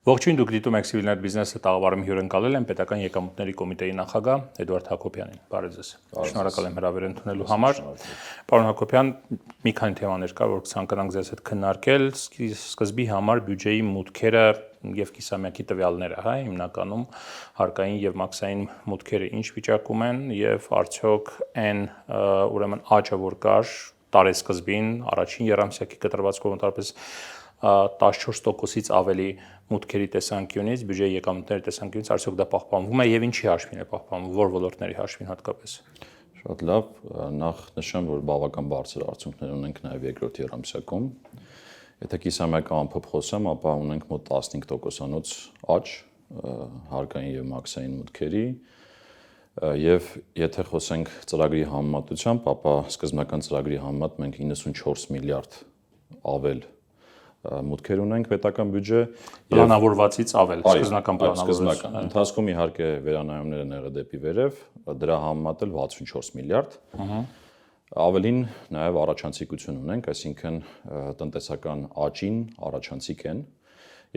Ողջույն, դուք դիտում եք Civilnet Business-ը տաղավարում հյուրընկալել են պետական եկամուտների կոմիտեի նախագահ Էդվարդ Հակոբյանին։ Բարև ձեզ։ Շնորհակալ եմ հրավեր ընդունելու համար։ Պարոն Հակոբյան, մի քանի թեմաներ կար, որ ցանկանանք ձեզ հետ քննարկել։ Սկզբի համար բյուջեի մուտքերը եւ կիսամյակի տվյալները, հիմնականում հարկային եւ մաքսային մուտքերը ինչ վիճակում են եւ արդյոք այն ուրեմն աճը, որ կար տարեսկզբին, առաջին երամսյակի կտրված կողմնարպես 14%-ից ավելի մուտքերի տեսանկյունից, բյուջեի եկամուտների տեսանկյունից արդյոք դա պահպանվում է եւ ինչի հաշվին է պահպանվում, որ ոլորտների հաշվին հատկապես։ Շատ լավ, նախ նշեմ, որ բավական բարձր արդյունքներ ունենք նաեւ երկրորդ երամսյակում։ Եթե կիսամյակական ամփոփ խոսեմ, ապա ունենք մոտ 15%-անոց աճ հարկային եւ մաքսային մուտքերի եւ եթե խոսենք ծրագրի համեմատությամբ, ապա սկզբնական ծրագրի համեմատ մենք 94 միլիարդ ավել մուտքեր ունենք պետական բյուջե պլանավորվածից ավել սկզբնական պլանավորվածության ընթացքում իհարկե վերանայումները են եղել դեպի վերև դրա համեմատել 64 միլիարդ ավելին նաև առաջանցիկություն ունենք այսինքն տնտեսական աճին առաջանցիկ են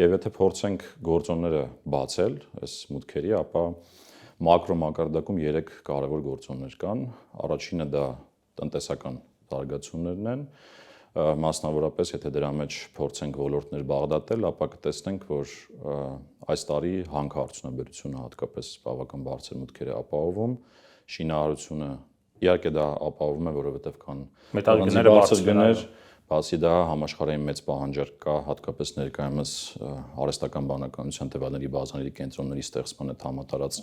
եւ եթե փորձենք գործոնները բացել այս մուտքերի ապա մակրո մակարդակում 3 կարևոր գործոններ կան առաջինը դա տնտեսական զարգացումներն են մասնավորապես եթե դրա մեջ փորձենք ոլորտներ բաղդատել, ապա կտեսնենք, որ այս տարի հանքարդյունաբերությունը հատկապես բավական բարձր մուտքեր է ապահովում, շինարարությունը իհարկե դա ապահովում է, որովհետև կան մետաղի գները բարձր գներ, բացի դա համաշխարհային մեծ պահանջարկ կա, հատկապես ներկայումս արհեստական բանականության տվյալների բազաների կենտրոնների ստեղծման հետ համատարած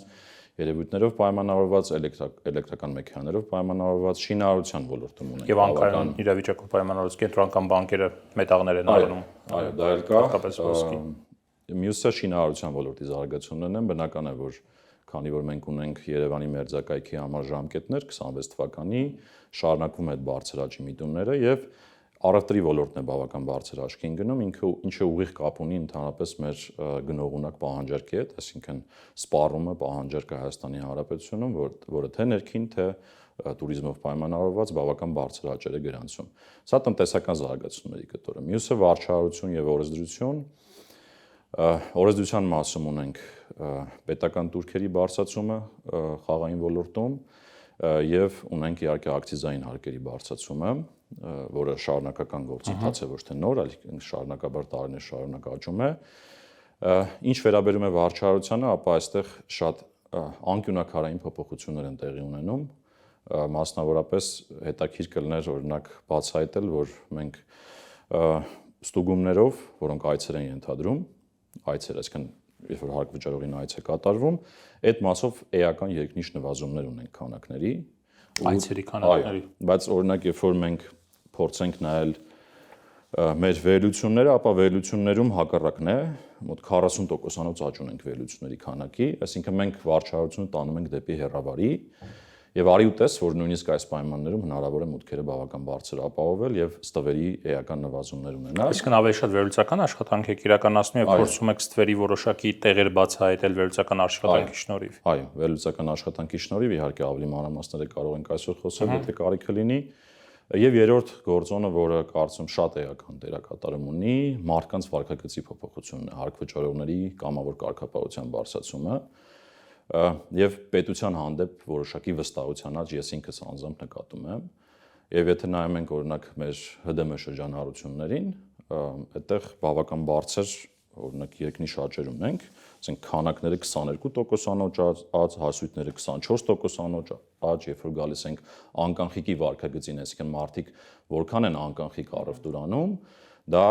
երևույթներով պայմանավորված, էլեկտրական մեքենաներով պայմանավորված շինարարության ոլորտում ունենք։ Եվ անկայուն իրավիճակով պայմանավորված կենտրոնական բանկերը մետաղներ են առնում։ Այո, դա էլ կա։ Մյուսը շինարարության ոլորտի զարգացումներն են, բնական է, որ քանի որ մենք ունենք Երևանի մերձակայքի համար ժամկետներ 26 թվականի շարունակվում է այդ բարձր աճի միտումները եւ առևտրի ոլորտն է բավական բարձր աճի են գնում, ինչը ուղիղ կապ ունի ընդհանրապես մեր գնողունակ պահանջարկի հետ, այսինքն սպառումը պահանջարկը Հայաստանի Հանրապետությունում, որը թե ներքին, թե туриզմով պայմանավորված բավական բարձր աճեր է գրանցում։ Սա տնտեսական զարգացումների կտորը։ Մյուսը վարչահարություն եւ օրենսդրություն։ Օրենսդրության մասում ունենք պետական տուրքերի բարձրացումը խաղային ոլորտում եւ ունենք իհարկե ակցիզային հարկերի բարձրացումը, որը շարունակական գործընթաց է ոչ թե նոր, այլ շարունակաբար տարիներ շարունակ աճում է։ Ինչ վերաբերում է վարչահարությանը, ապա այստեղ շատ անկյունակարային փոփոխություններ են տեղի ունենում, մասնավորապես հետաքրքիր կլներ օրինակ բացահայտել, որ մենք ստուգումներով, որոնք այցեր են ենթադրում, այցեր, այսինքն երբ որ հարկ վճարողին այց է կատարվում, այդ մասով էական երկնիշ նվազումներ ունենք քանակների, այցերի քանակների։ Բայց օրինակ երբ որ մենք փորձենք նայել մեր վերլուծությունները, ապա վերլուծություններում հակառակն է, մոտ 40%-անոց աճ ունենք վերլուծությունների քանակի, այսինքն մենք վարչահարությունը տանում ենք դեպի հեռավարի եւ արի ու տես, որ նույնիսկ այս պայմաններում հնարավոր է մուտքերը բավական բարձր ապահովել եւ ստվերի էական նվազումներ ունենալ։ Այսինքն ավելի շատ վերլուծական աշխատանք եք իրականացնում եւ փորձում եք ստվերի որոշակի տեղեր բացահայտել վերլուծական աշխատանքի շնորհիվ։ Այո, վերլուծական աշխատանքի շնորհիվ իհարկե ավելի մանրամասները կարող ենք այսօր խոսել, եթե կարիքը լինի։ Եվ երրորդ գործոնը, որը կարծում շատ էական դերակատարում ունի, մարդկանց վարքագծի փոփոխությունն է, հարկ վճարողների կամավոր կարգապահության բարձրացումը եւ պետության հանդեպ որոշակի վստահության աճ ես ինքս անձամբ նկատում եմ։ Եվ եթե նայում ենք օրինակ մեր ՀԴՄ շրջանառություններին, այդտեղ բավական բարձր օրինակ երկնիշ աճեր ունենք, ասենք քանակները 22%-անոց աճ, հասույթները 24%-անոց աճ, երբ որ գալիս ենք անկանխիկի վարքագծին, այսինքն մարդիկ որքան են անկանխիկ առևտուր անում, դա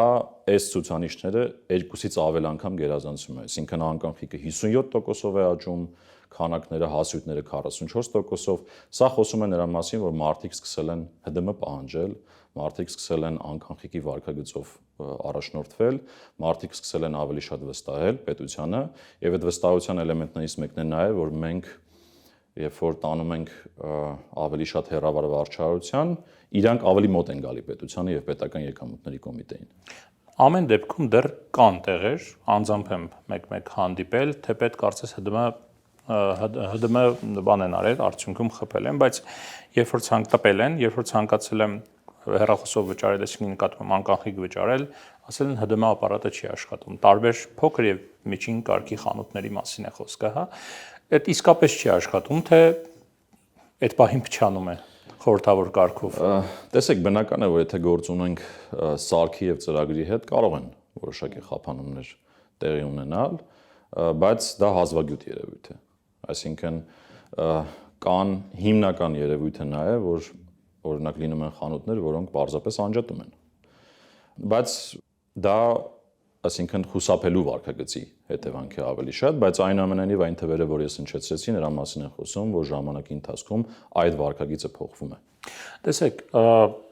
այս ցուցանիշները 2-ից ավել անգամ գերազանցում է, այսինքն անկանխիկը 57%-ով է աճում, քանակները, հասույթները 44%-ով, սա խոսում է նրա մասին, որ մարդիկ սկսել են ՀԴՄ պահանջել, մարդիկ սկսել են անկանխիկի վարքագծով առաջնորդվել, մարդիկ սկսել են ավելի շատ վստահել պետությանը, եւ այդ վստահության էլեմենտներից մեկն է նաեւ, որ մենք երբ որ տանում ենք ավելի շատ հեռավար վարչահարության, իրանք ավելի մոտ են գալի պետությանը եւ պետական եկամուտների կոմիտեին։ Ամեն դեպքում դեռ կան տեղեր, անձամբ եմ մեկ-մեկ հանդիպել, թեպետ կարծես ՀԴՄ բան են արել, արդյունքում խփել են, բայց երբ որ ցանկացել եմ հեռախոսով վճարել, այսինքն նկատում եմ անկախիկ վճարել, ասել են ՀԴՄ ապարատը չի աշխատում։ Տարբեր փոքր եւ միջին կարգի խանութների մասին է խոսքը, հա։ Այդ իսկապես չի աշխատում, թե այդ պահին փչանում է խորհրդավոր կարգով։ Տեսեք, բնական է, որ եթե գործ ունենք սարքի եւ ծրագրի հետ, կարող են որոշակի խափանումներ տեղի ունենալ, բայց դա հազվագյուտ երևույթ է։ Այսինքն կան հիմնական երևույթը նա է, որ օրինակ լինում են խանութներ, որոնք պարզապես անջատում են։ Բայց դա, այսինքն խուսափելու վարքագծի հետևանք է ավելի շատ, բայց այնուամենայնիվ այն թվերը, որ ես հնչեցրեցի, նրա մասին են խոսում, որ ժամանակի ընթացքում այդ վարքագիծը փոխվում է։ Տեսեք,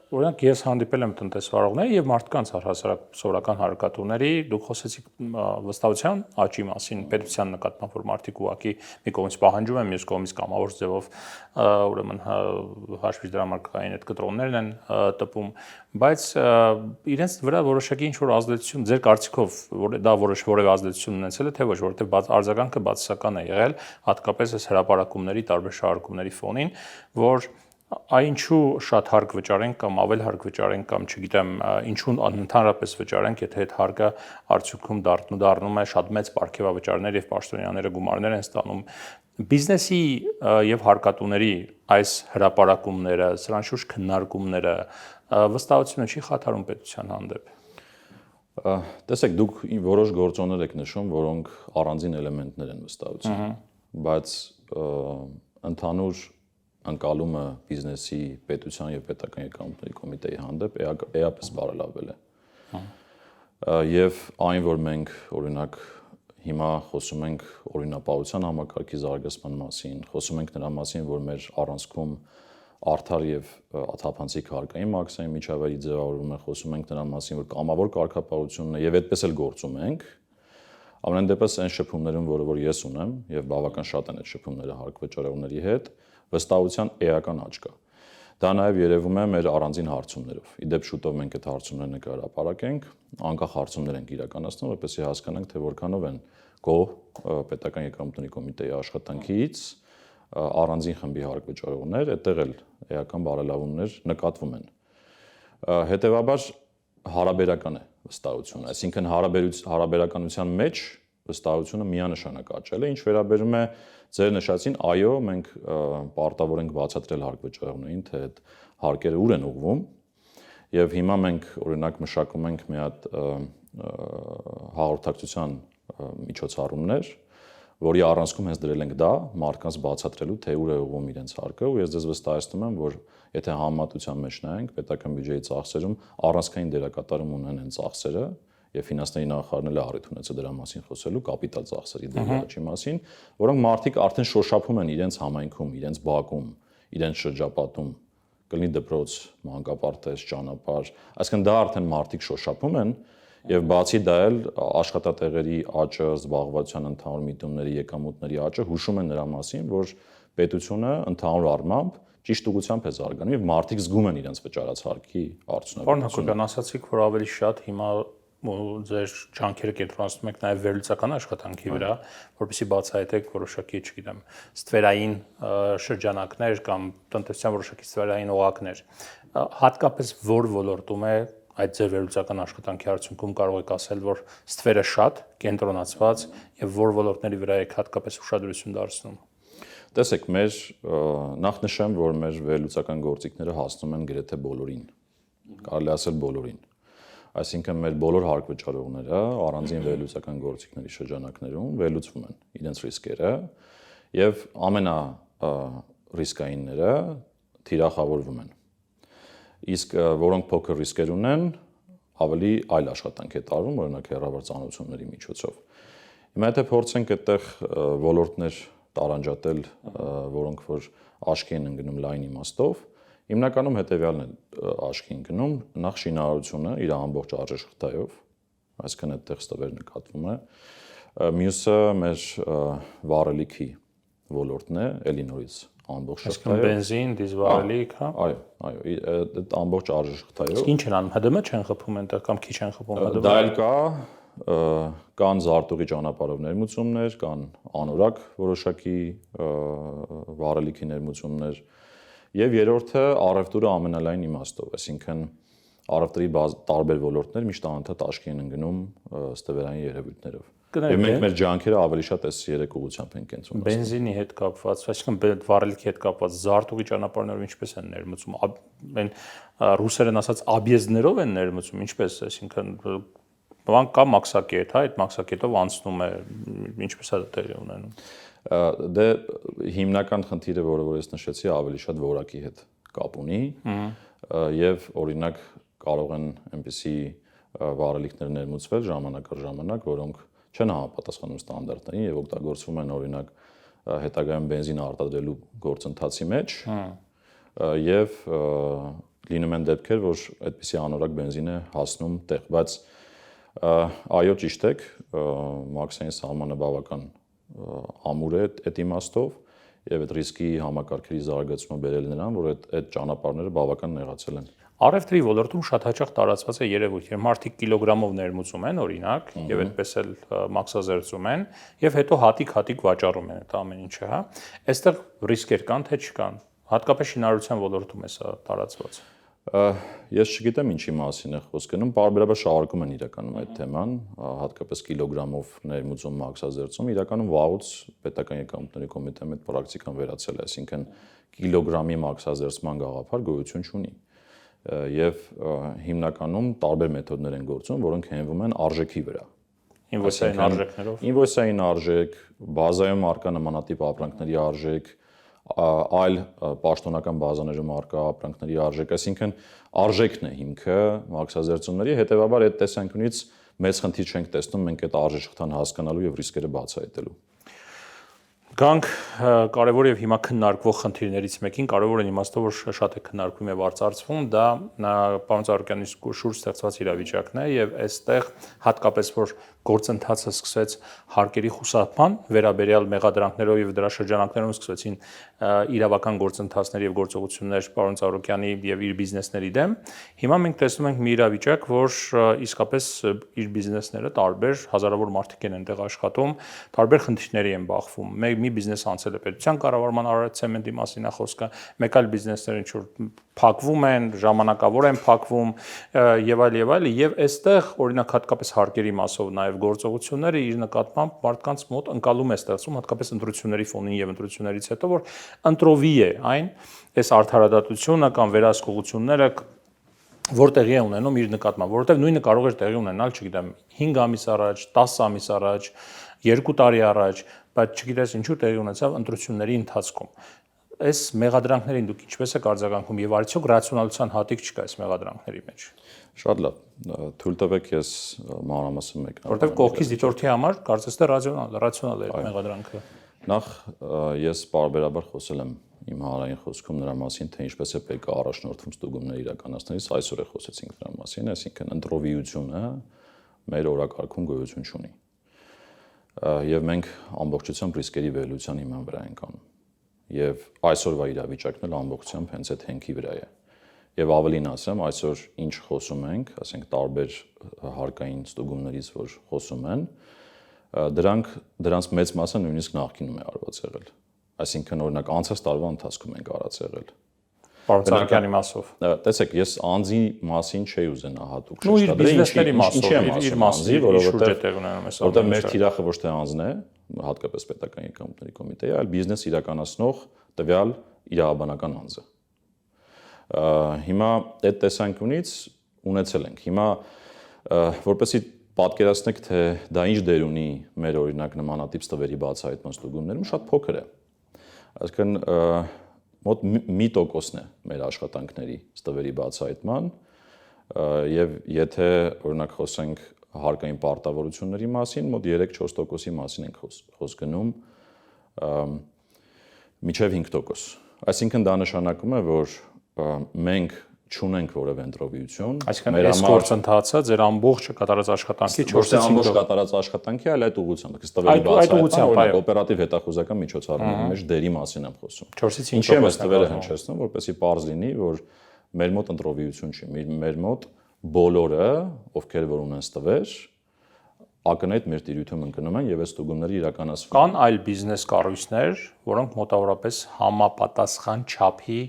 օրինակ ես հանդիպել եմ տնտեսվարողների եւ մարդկանց առհասարակ սովորական հարկատուների, դուք խոսեցիք վստահության աճի մասին, պետության նկատմամբ, որ մարդիկ ուղակի մի կողմից պահանջում են, մյուս կողմից կամավոր ձևով ուրեմն հաշվի դրամարկղային այդ կտրոններն են տպում, բայց իրենց վրա որոշակի ինչ-որ ազդեցություն, ձեր կարծիքով, որ դա որևէ ազդեցություն ունեցել է, թե ոչ, որովհետեւ արձագանքը բացասական է եղել, հատկապես այս հրապարակումների, տարբեր շարժումների ֆոնին, որ ինչու շատ հարկ վճարենք կամ ավել հարկ վճարենք կամ չգիտեմ ինչու ընդհանրապես վճարենք, եթե այդ հարկը արդյունքում դառնում է շատ մեծ պարգևավճարներ եւ պաշտոնյաները գումարներ են ստանում։ Բիզնեսի եւ հարկատուների այս հրապարակումները, սրան շուրջ քննարկումները վստահությունը չի խաթարում պետության հանդեպ։ Տեսեք, դուք որոշ գործոններ եք նշում, որոնք առանձին էլեմենտներ են վստահության, բայց ընդհանուր ընկալումը բիզնեսի, պետության եւ պետական եկամուտների կոմիտեի հանդեպ էապես բարելավել է։ Եվ այն, որ մենք օրինակ հիմա խոսում ենք օրինապահության համակարգի զարգացման մասին, խոսում ենք նրա մասին, որ մեր առանցքում արդար եւ թափանցիկ հարկային մաքսային միջավայրի ձևավորվում է, խոսում ենք նրա մասին, որ կամավոր կարգապահությունն է եւ այդպես էլ գործում ենք։ Ամենայն դեպս այն շփումներում, որ ես ունեմ եւ բավական շատ են այդ շփումները հարկվճարողների հետ, վստահության էական աճ կա։ Դա նաև երևում է մեր առանձին հարցումներով։ Իդեպ շուտով մենք այդ հարցումներն կհրապարակենք, անկախ հարցումներ ենք իրականացնում, որպեսզի հասկանանք, թե որքանով են գոհ պետական եկամուտների կոմիտեի աշխատանքից առանձին խմբի հարկվճարողներ, այդտեղ էլ էական բարելավումներ նկատվում են։ Հետևաբար հարաբերական է վստահությունը, այսինքն հարաբերականության մեջ վստահությունը միանշանակ աճել է, ինչ վերաբերում է ձեր նշածին, այո, մենք պարտավոր ենք բացատրել հարկվճարողներին, թե այդ հարկերը ուր են ուղղվում, եւ հիմա մենք օրինակ մշակում ենք մի հատ հաղորդակցության միջոցառումներ, որի առանցքում հենց դրել ենք դա, մարդկանց բացատրելու, թե ուր է ուղղվում իրենց հարկը, ու ես ձեզ վստահեցնում եմ, որ եթե համեմատության մեջ նայենք, պետական բյուջեի ծախսերում առանցքային դերակատարում ունեն այն ծախսերը, եւ ֆինանսների նախարարն էլ առիթ ունեցել դրա մասին խոսելու կապիտալ ծախսերի դերակատարի մասին, որոնք մարդիկ արդեն շոշափում են իրենց համայնքում, իրենց բակում, իրենց շրջապատում, կլինի դպրոց, մանկապարտեզ, ճանապարհ, այսինքն դա արդեն մարդիկ շոշափում են եւ բացի դա էլ աշխատատեղերի աճը, զբաղվածության ընդհանուր միտումների, եկամուտների աճը հուշում են նրա մասին, որ պետությունը ընդհանուր առմամբ ճիշտ ուղղությամբ է զարգանում եւ մարդիկ զգում են իրենց վճարած հարկի արդյունավետությունը։ Պարոն Հակոբյան, ասացիք, որ ավելի շատ հիմա ձեր ջանքերը կենտրոնացնում եք նաև վերլուծական աշխատանքի վրա, որովհետեւ բացահայտեք որոշակի, չգիտեմ, ստվերային շրջանակներ կամ տնտեսության որոշակի ստվերային օղակներ։ Հատկապես որ ոլորտում է այդ ձեր վերլուծական աշխատանքի արդյունքում կարող եք ասել, որ ստվերը շատ կենտրոնացված եւ որ ոլորտների վրա եք հատկապես ուշադրություն դարձնում։ Տեսեք, նախ նշեմ, որ մեր վերլուծական գործիքները հասնում են գրեթե բոլորին, կարելի ասել բոլորին։ Այսինքն մեր բոլոր հարկվճարողները առանձին վերլուծական գործիքների շրջանակներում վերլուծվում են իրենց ռիսկերը եւ ամենառիսկայինները թիրախավորվում են։ Իսկ որոնք փոքր ռիսկեր ունեն, ավելի այլ աշխատանք է տարվում, օրինակ հեռավար ծանոթությունների միջոցով։ Հիմա եթե փորձենք այդտեղ ոլորտներ տարանջատել, որոնք որ աչքի են ընկնում լայն իմաստով, հիմնականում հետեւյալն է աչքի ընկնում, նախ շինարարությունը իր ամբողջ արժեշղթայով, այսինքն այդտեղ ստվեր նկատվում է, մյուսը մեր վառելիքի ոլորտն է, էլի նորից ամբողջ շղթայով։ Բենզին, դիզվառելիք, հա։ Այո, այդ ամբողջ արժեշղթայով։ Ինչ են անում, ՀԴՄ չեն խփում այնտեղ կամ քիչ են խփում ՀԴՄ։ Դա էլ կան զարտուղի ճանապարհով ներմուծումներ, կան անորակ որոշակի վառելիքի ներմուծումներ, Եվ երրորդը առևտուրը ամենալայն իմաստով, այսինքն առևտրի տարբեր ոլորտներ միշտ անընդհատ աչքի են ընկնում ստվերային երևույթներով։ Եվ մենք մեր ջանքերը ավելի շատ այս երեք ուղղությամբ ենք կենտրոնացնում։ Բենզինի հետ կապված, այսինքն վառելիքի հետ կապված զարտուղի ճանապարհներով ինչպես են ներմուծում, այն ռուսերեն ասած աբյեզդներով են ներմուծում, ինչպես, այսինքն բան կա մաքսակետ, հա, այդ մաքսակետով անցնում է, ինչպես է դա տեղի ունենում։ Դե հիմնական խնդիրը, որը ես նշեցի, ավելի շատ որակի հետ կապ ունի, եւ օրինակ կարող են այնպիսի վառելիքներ ներմուծվել ժամանակ առ ժամանակ, որոնք չեն համապատասխանում ստանդարտներին եւ օգտագործվում են օրինակ հետագայում բենզին արտադրելու գործընթացի մեջ եւ լինում են դեպքեր, որ այդպիսի անորակ բենզին է հասնում տեղ, բայց այո, ճիշտ եք, մաքսային սահմանը բավական ամուր է այդ իմաստով եւ այդ ռիսկի համակարգերի զարգացումը բերել նրան, որ այդ ճանապարհները բավական նեղացել են։ Առևտրի ոլորտում շատ հաճախ տարածված է երևույթ, որ մարդիկ կիլոգրամով ներմուծում են, օրինակ, եւ այդպես էլ մաքսազերծում են, եւ հետո հատիկ վաճառում են այդ ամեն ինչը, հա։ Այստեղ ռիսկեր կան, թե չկան։ Հատկապես շինարարության ոլորտում է սա տարածված։ Ես չգիտեմ ինչի մասին է խոսքը գնում, պարբերաբար շարունակում են իրականում այդ թեման, հատկապես կիլոգրամով ներմուծում, մաքսազերծում, իրականում վաղուց պետական եկամուտների կոմիտեի այդ պրակտիկան վերացել է, այսինքն կիլոգրամի մաքսազերծման գաղափար գոյություն չունի։ Եվ հիմնականում տարբեր մեթոդներ են գործում, որոնք հենվում են արժեքի վրա։ Ինվոյսային արժեքներով։ Ինվոյսային արժեք, բազայում առկա նմանատիպ ապրանքների արժեք, այլ պաշտոնական բազաներում առկա ապրանքների արժեք, այսինքն արժեքն է հիմքը մաքսազերծումների, հետեւաբար այդ տեսանկյունից մեծ խնդիր չենք տեսնում մենք այդ արժեշղթան հասկանալու եւ ռիսկերը բացահայտելու։ Գանք կարևոր եւ հիմա քննարկվող խնդիրներից մեկին, կարևոր են իմաստով, որ շատ է քննարկվում եւ արծարծվում, դա պարոն Ծառուկյանի շուրջ ստեղծված իրավիճակն է եւ այստեղ հատկապես որ գործընթացը սկսեց հարկերի խուսափման վերաբերյալ մեղադրանքներով եւ դրա շրջանակներում սկսվեցին իրավական գործընթացներ եւ գործողություններ պարոն Ծառուկյանի եւ իր բիզնեսների դեմ, հիմա մենք տեսնում ենք մի իրավիճակ, որ իսկապես իր բիզնեսները տարբեր հազարավոր մարդիկ են այնտեղ աշխատում, տարբեր խնդիրների են բախվում։ Մի բիզնես անցել է պետության կառավարման Արարատ ցեմենտի մասին է խոսքը, մեկ այլ բիզնեսներ ինչ որ փակվում են, ժամանակավոր են փակվում եւ այլ եւ այստեղ օրինակ հատկապես հարկերի մասով նաեւ գործողությունները իր նկատմամբ մարդկանց մոտ ընկալում է ստեղծում հատկապես ընտրությունների ֆոնին եւ ընտրություններից հետո որ ընտրովի է այն այս արդարադատությունը կամ վերահսկողությունները որտեղի է ունենում իր նկատմամբ, որովհետեւ նույնը կարող էր տեղի ունենալ, չգիտեմ, 5 ամիս առաջ, 10 ամիս առաջ, 2 տարի առաջ, բայց չգիտես ինչու տեղի ունեցավ ընտրությունների ընթացքում։ Այս մեղադրանքներին դուք ինչպես եք արձագանքում եւ արդյոք ռացիոնալության հատիկ չկա այս մեղադրանքների մեջ։ Շատ լավ, թույլ տվեք ես մանրամասն մեկնաբանեմ։ Որտեւ կողքից դիտորդի համար կարծես թե ռացիոնալ է մեղադրանքը։ Նախ ես պարբերաբար խոսել եմ իմ հանրային խոսքում նրա մասին, թե ինչպես է պետք է առաջնորդվում ստուգումներ իրականացնելիս, այսօր է խոսեցինք դրա մասին, այսինքն ընտրովիությունը մեր օրակարգում գոյություն չունի։ Եվ մենք ամբողջությամբ ռիսկերի վերլուծության հիման վրա ենք անում։ Եվ այսօրվա իրավիճակն էլ ամբողջությամբ հենց այդ հենքի վրա է։ Եվ ավելին ասեմ, այսօր ինչ խոսում ենք, ասենք տարբեր հարկային ստուգումներից, որ խոսում են, դրանց մեծ մասը նույնիսկ նախկինում է արված եղել։ Այսինքն օրինակ անցած տարվա ընթացքում ենք արած եղել։ Պարոն Ծառուկյանի մասով։ Տեսեք, ես անձի մասին չէի ուզենա հատուկ որովհետև մեր թիրախը ոչ թե անձն է, հատկապես պետական եկամուտների կոմիտեի, այլ բիզնես իրականացնող տվյալ իրավաբանական անձը։ Հիմա այդ տեսանկյունից ունեցել ենք։ Հիմա որպեսզի պատկերացնեք, թե դա ինչ դեր ունի մեր օրինակ նմանատիպ ստվերի բացահայտման ստուգումներում, շատ փոքր է։ Այսինքն մոտ 1% է մեր աշխատանքների ստվերի բացահայտման եւ եթե օրինակ խոսենք հարկային պարտավորությունների մասին, մոտ 3-4%-ի մասին ենք խոսք գնում մինչեւ 5%։ Այսինքն դա նշանակում է, որ մենք չունենք որևէ ընտրովիություն։ Այսինքն այս գործընթացը ձեր ամբողջ կատարած աշխատանքի 4-ից 5% ամբողջ կատարած աշխատանքի, այլ այդ ուղղությամբ, ստվերի բացահայտման, օպերատիվ հետախուզական միջոցառումների մեջ դերի մասին եմ խոսում։ 4-ից 5% Ինչի՞ եմ ստվերը հնչեցնում, որպեսզի պարզ լինի, որ մեր մոտ ընտրովիություն չի, մեր մոտ բոլորը, ովքեր որ ունեն ստվեր, ակնհայտ մեր տիրույթում ընկնում են եւ այս ստուգումները իրականացվում։ Կան այլ բիզնես կառույցներ, որոնք մոտավորապես համապատասխան չափի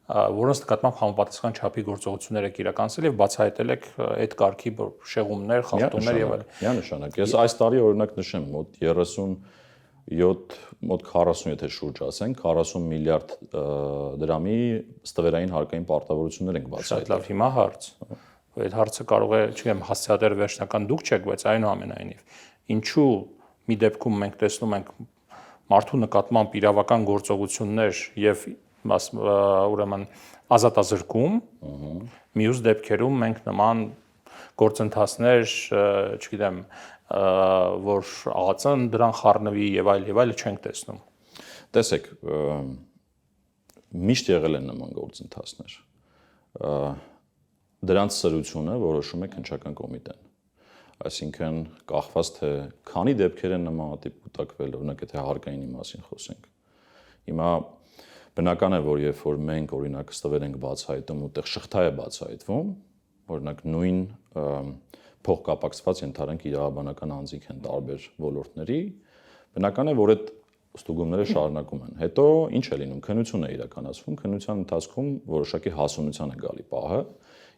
որոնց նկատմամբ համապատասխան չափի գործողություններ եք իրականացրել եւ բացահայտել եք այդ կարգի շեղումներ, խախտումներ եւ այլն։ Միանշանակ։ Ես այս տարի օրինակ նշեմ մոտ 37, մոտ 40, եթե շուրջ ասենք, 40 միլիարդ դրամի ստվերային հարկային պարտավորություններ ենք բացահայտել։ Շատ լավ, հիմա հարց։ Այդ հարցը կարող է, չգիտեմ, հասցեատեր վերջնական դուք չեք, բայց այնուամենայնիվ ինչու մի դեպքում մենք տեսնում ենք մարդու նկատմամբ իրավական գործողություններ եւ ուրեմն ազատազրկում, մյուս դեպքերում մենք նման գործընթացներ, չգիտեմ, որ ԱԱԾ-ն դրան խառնվի եւ այլը չենք տեսնում։ Տեսեք, միշտ եղել են նման գործընթացներ։ Դրանց սրությունը որոշում է քննչական կոմիտեն։ Այսինքն կախված թե քանի դեպքեր են նմանատիպ կուտակվել, օրինակ եթե հարկայինի մասին խոսենք։ Հիմա բնական է, որ երբ որ մենք օրինակ ստվեր ենք բացահայտում ու տեղ շղթա է բացահայտվում, օրինակ նույն փոխկապակցված ենթարենք իրավաբանական անձինք են տարբեր ոլորտների, բնական է, որ այդ ստուգումները շարունակում են։ Հետո ինչ է լինում, քննություն է իրականացվում, քննության ընթացքում որոշակի հասունության է գալի պահը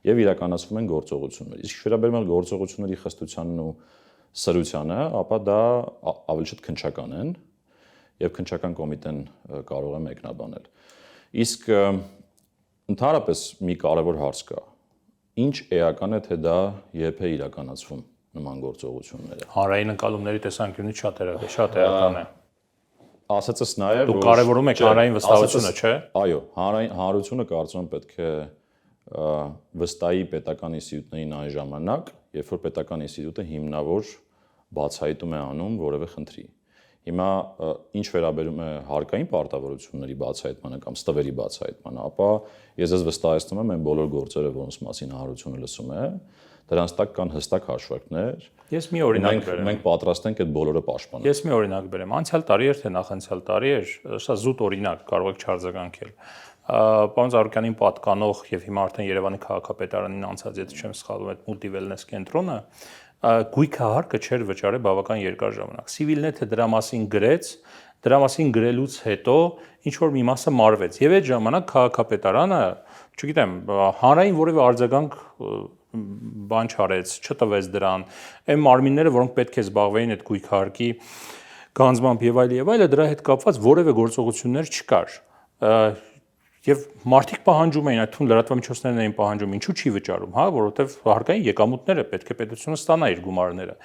եւ իրականացվում են գործողություններ։ Իսկ վերաբերում է գործողությունների խստությանն ու սրությանը, ապա դա ավելի շատ քննչական են եւ քննչական կոմիտեն կարող է մեկնաբանել։ Իսկ ընդհանրապես մի կարևոր հարց կա։ Ինչ էական է, թե դա երբ է իրականացվում նման գործողությունները։ Հանրային ընկալումների տեսանկյունից շատ էական է։ Ասածս նաեւ դուք կարևորում եք հանրային վստահությունը, չէ՞։ Այո, հանրությունը կարծում եմ պետք է վստահի պետական ինստիտուտներին այն ժամանակ, երբ որ պետական ինստիտուտը հիմնավոր բացահայտում է անում որևէ խնդրի։ Հիմա ինչ վերաբերում է հարկային պարտավորությունների բացահայտմանը կամ ստվերի բացահայտմանը, ապա ես ձեզ վստահեցնում եմ, այն բոլոր գործերը, որոնց մասին հանրությունը լսում է, դրանց տակ կան հստակ հաշվարկներ։ Ես մի օրինակ բերեմ։ Մենք պատրաստ ենք այդ բոլորը պաշտպանել։ Ես մի օրինակ բերեմ։ Անցյալ տարի էր թե նախանցյալ տարի էր, սա զուտ օրինակ կարող եք չարձագանքել։ Պարոն Զարուկյանին պատկանող եւ հիմա արդեն Երևանի քաղաքապետարանին անցած, եթե չեմ սխալվում, այդ մուլտիվելնես կենտրոնը գույքը հարկը չէր վճարել բավական երկար ժամանակ։ Civilnet-ը դրա մասին գրեց, դրա մասին գրելուց հետո ինչ որ մի մասը մարվեց։ Եվ այդ ժամանակ քաղաքապետարանը, չգիտեմ, հանրային որևէ արձագանք բան չարեց, չտվեց դրան։ Այն մարմինները, որոնք պետք է զբաղվեին այդ գույքը հարկի գանձմամբ եւ այլը, դրա հետ կապված որևէ գործողություններ չկար։ Եվ մարդիկ պահանջում էին, այդ թվում լրատվամիջոցներն էին պահանջում, ինչու չի վճարում, հա, որովհետև հարկային եկամուտները պետք է պետությունը ստանա իր գումարները։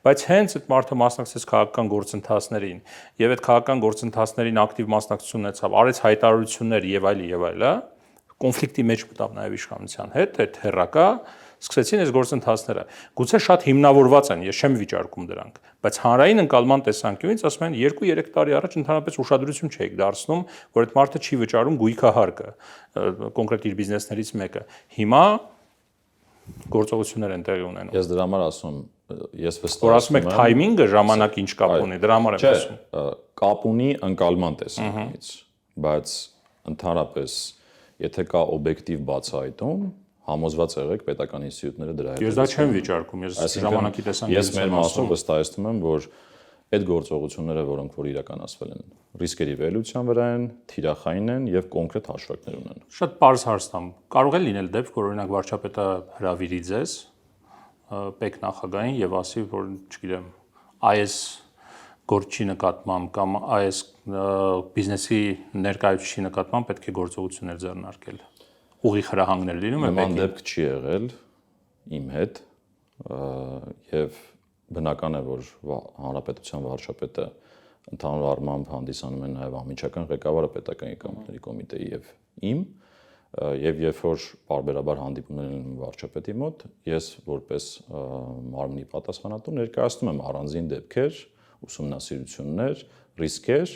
Բայց հենց այդ մարդը մասնակցեց քաղաքական գործընթացներին եւ այդ քաղաքական գործընթացներին ակտիվ մասնակցություն ունեցավ, արեց հայտարարություններ եւ այլը, կոնֆլիկտի մեջ մտավ նաեւ իշխանության հետ, այդ հերրակա սկսեցին այս գործընթացները։ Գուցե շատ հիմնավորված են, ես չեմ վիճարկում դրանք, բայց հանրային ընկալման տեսանկյունից ասում են 2-3 տարի առաջ ընդհանրապես ուշադրություն չէիք դարձնում, որ այդ մարդը չի վճարում գույքը հարկը, կոնկրետ իր բիզնեսներից մեկը։ Հիմա գործողություններ են տեղի ունենում։ Ես դրա համար ասում, ես վստահ որ ասում եք թայմինգը ժամանակ ինչ կապ ունի, դրա համար եմ ասում։ Կապ ունի ընկալման տեսանկյունից, բայց ընդհանրապես եթե կա օբյեկտիվ բացահայտում, համոզված եղեք պետական ինստիտուտները դրա հետ։ Ես դա չեմ վիճարկում, ես ժամանակի տեսանկյունից ես մեր մասով վստահեցնում եմ, որ այդ գործողությունները, որոնք որ իրականացվել են, ռիսկերի վերլուծության վրա են, թիրախային են եւ կոնկրետ հաշվարկներ ունեն։ Շատ པարզ հարց տամ։ Կարող է լինել դեպք, որ օրինակ վարչապետը հրավիրի ձեզ պետ նախագահին եւ ասի, որ, չգիտեմ, այս գործի նկատմամբ կամ այս բիզնեսի ներկայացուցիչի նկատմամբ պետք է գործողություններ ձեռնարկել։ Ուղիղ հրահանգներ լինում է պետք։ Նման դեպք չի եղել իմ հետ եւ բնական է, որ հանրապետության վարչապետը ընդհանուր առմամբ հանդիսանում է նաեւ անմիջական ղեկավարը պետական եկամուտների կոմիտեի եւ իմ եւ երբ որ բարբերաբար հանդիպումներ են վարչապետի մոտ, ես որպես մարմնի պատասխանատու ներկայացնում եմ առանձին դեպքեր, ուսումնասիրություններ, ռիսկեր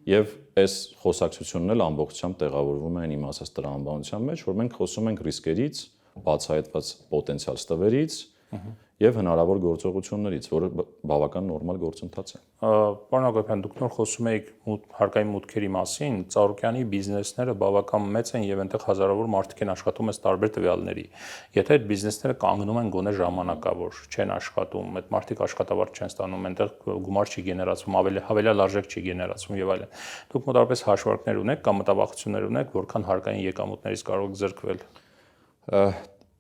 եւ այս խոսակցությունն էլ ամբողջությամբ տեղավորվում են իմ ասած տրամաբանության մեջ, որ մենք խոսում ենք ռիսկերից, բացահայտված պոտենցիալ ստվերից եւ հնարավոր գործողություններից, որը բավական նորմալ գործընթաց է։ Պարոն Հակոբյան, դուք նոր խոսում եք հարկային մուտքերի մասին, Ծառուկյանի բիզնեսները բավական մեծ են եւ այնտեղ հազարավոր մարդիկ են աշխատում այս տարբեր տվյալների։ Եթե այդ բիզնեսները կանգնում են գոնե ժամանակավոր, չեն աշխատում, այդ մարդիկ աշխատավարձ չեն ստանում, այնտեղ գումար չի գեներացվում, հավելյալ արժեք չի գեներացվում եւ այլն։ Դուք մոտավորապես հաշվարկներ ունեք կամ մտավախություններ ունեք, որքան հարկային եկամուտներից կարող եք զրկվել։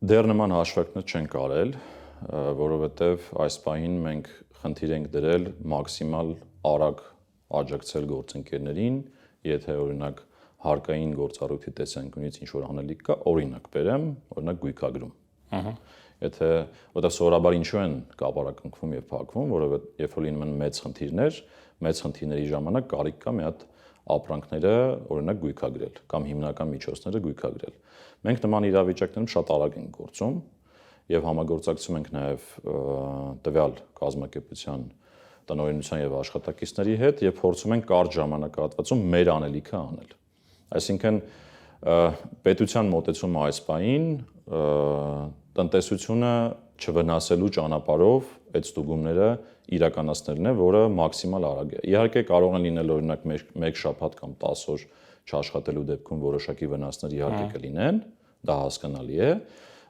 Դեռ նման հաշվարկներ չեն կարել, որովհետև այս պահին մենք խնդիր ենք դրել մաքսիմալ արագ աջակցել գործընկերներին, եթե օրինակ հարկային գործառույթի տեսանկյունից ինչ որ անելիք կա, օրինակ բերեմ, օրինակ գույքագրում։ Եթե որտեղ սովորաբար ինչու են կապարակնքվում եւ փակվում, որովհետեւ երբ որ լինում են մեծ խնդիրների ժամանակ կարիք կա մի հատ ապրանքները օրինակ գույքագրել կամ հիմնական միջոցները գույքագրել։ Մենք նման իրավիճակներում շատ արագ ենք գործում եւ համագործակցում ենք նաեւ տվյալ կազմակերպության տնօրինության եւ աշխատակիցների հետ եւ փորձում ենք կարճ ժամանակահատվածում մեր անելիքը անել։ Այսինքն պետության մոտեցումը այս պահին տնտեսությունը չվնասելու ճանապարհով այդ ստուգումները իրականացնելն է, որը մաքսիմալ արագ է։ Իհարկե կարող են լինել օրինակ 1 շաբաթ կամ 10 օր չաշխատելու դեպքում որոշակի վնասներ իհարկե կլինեն, դա հասկանալի է,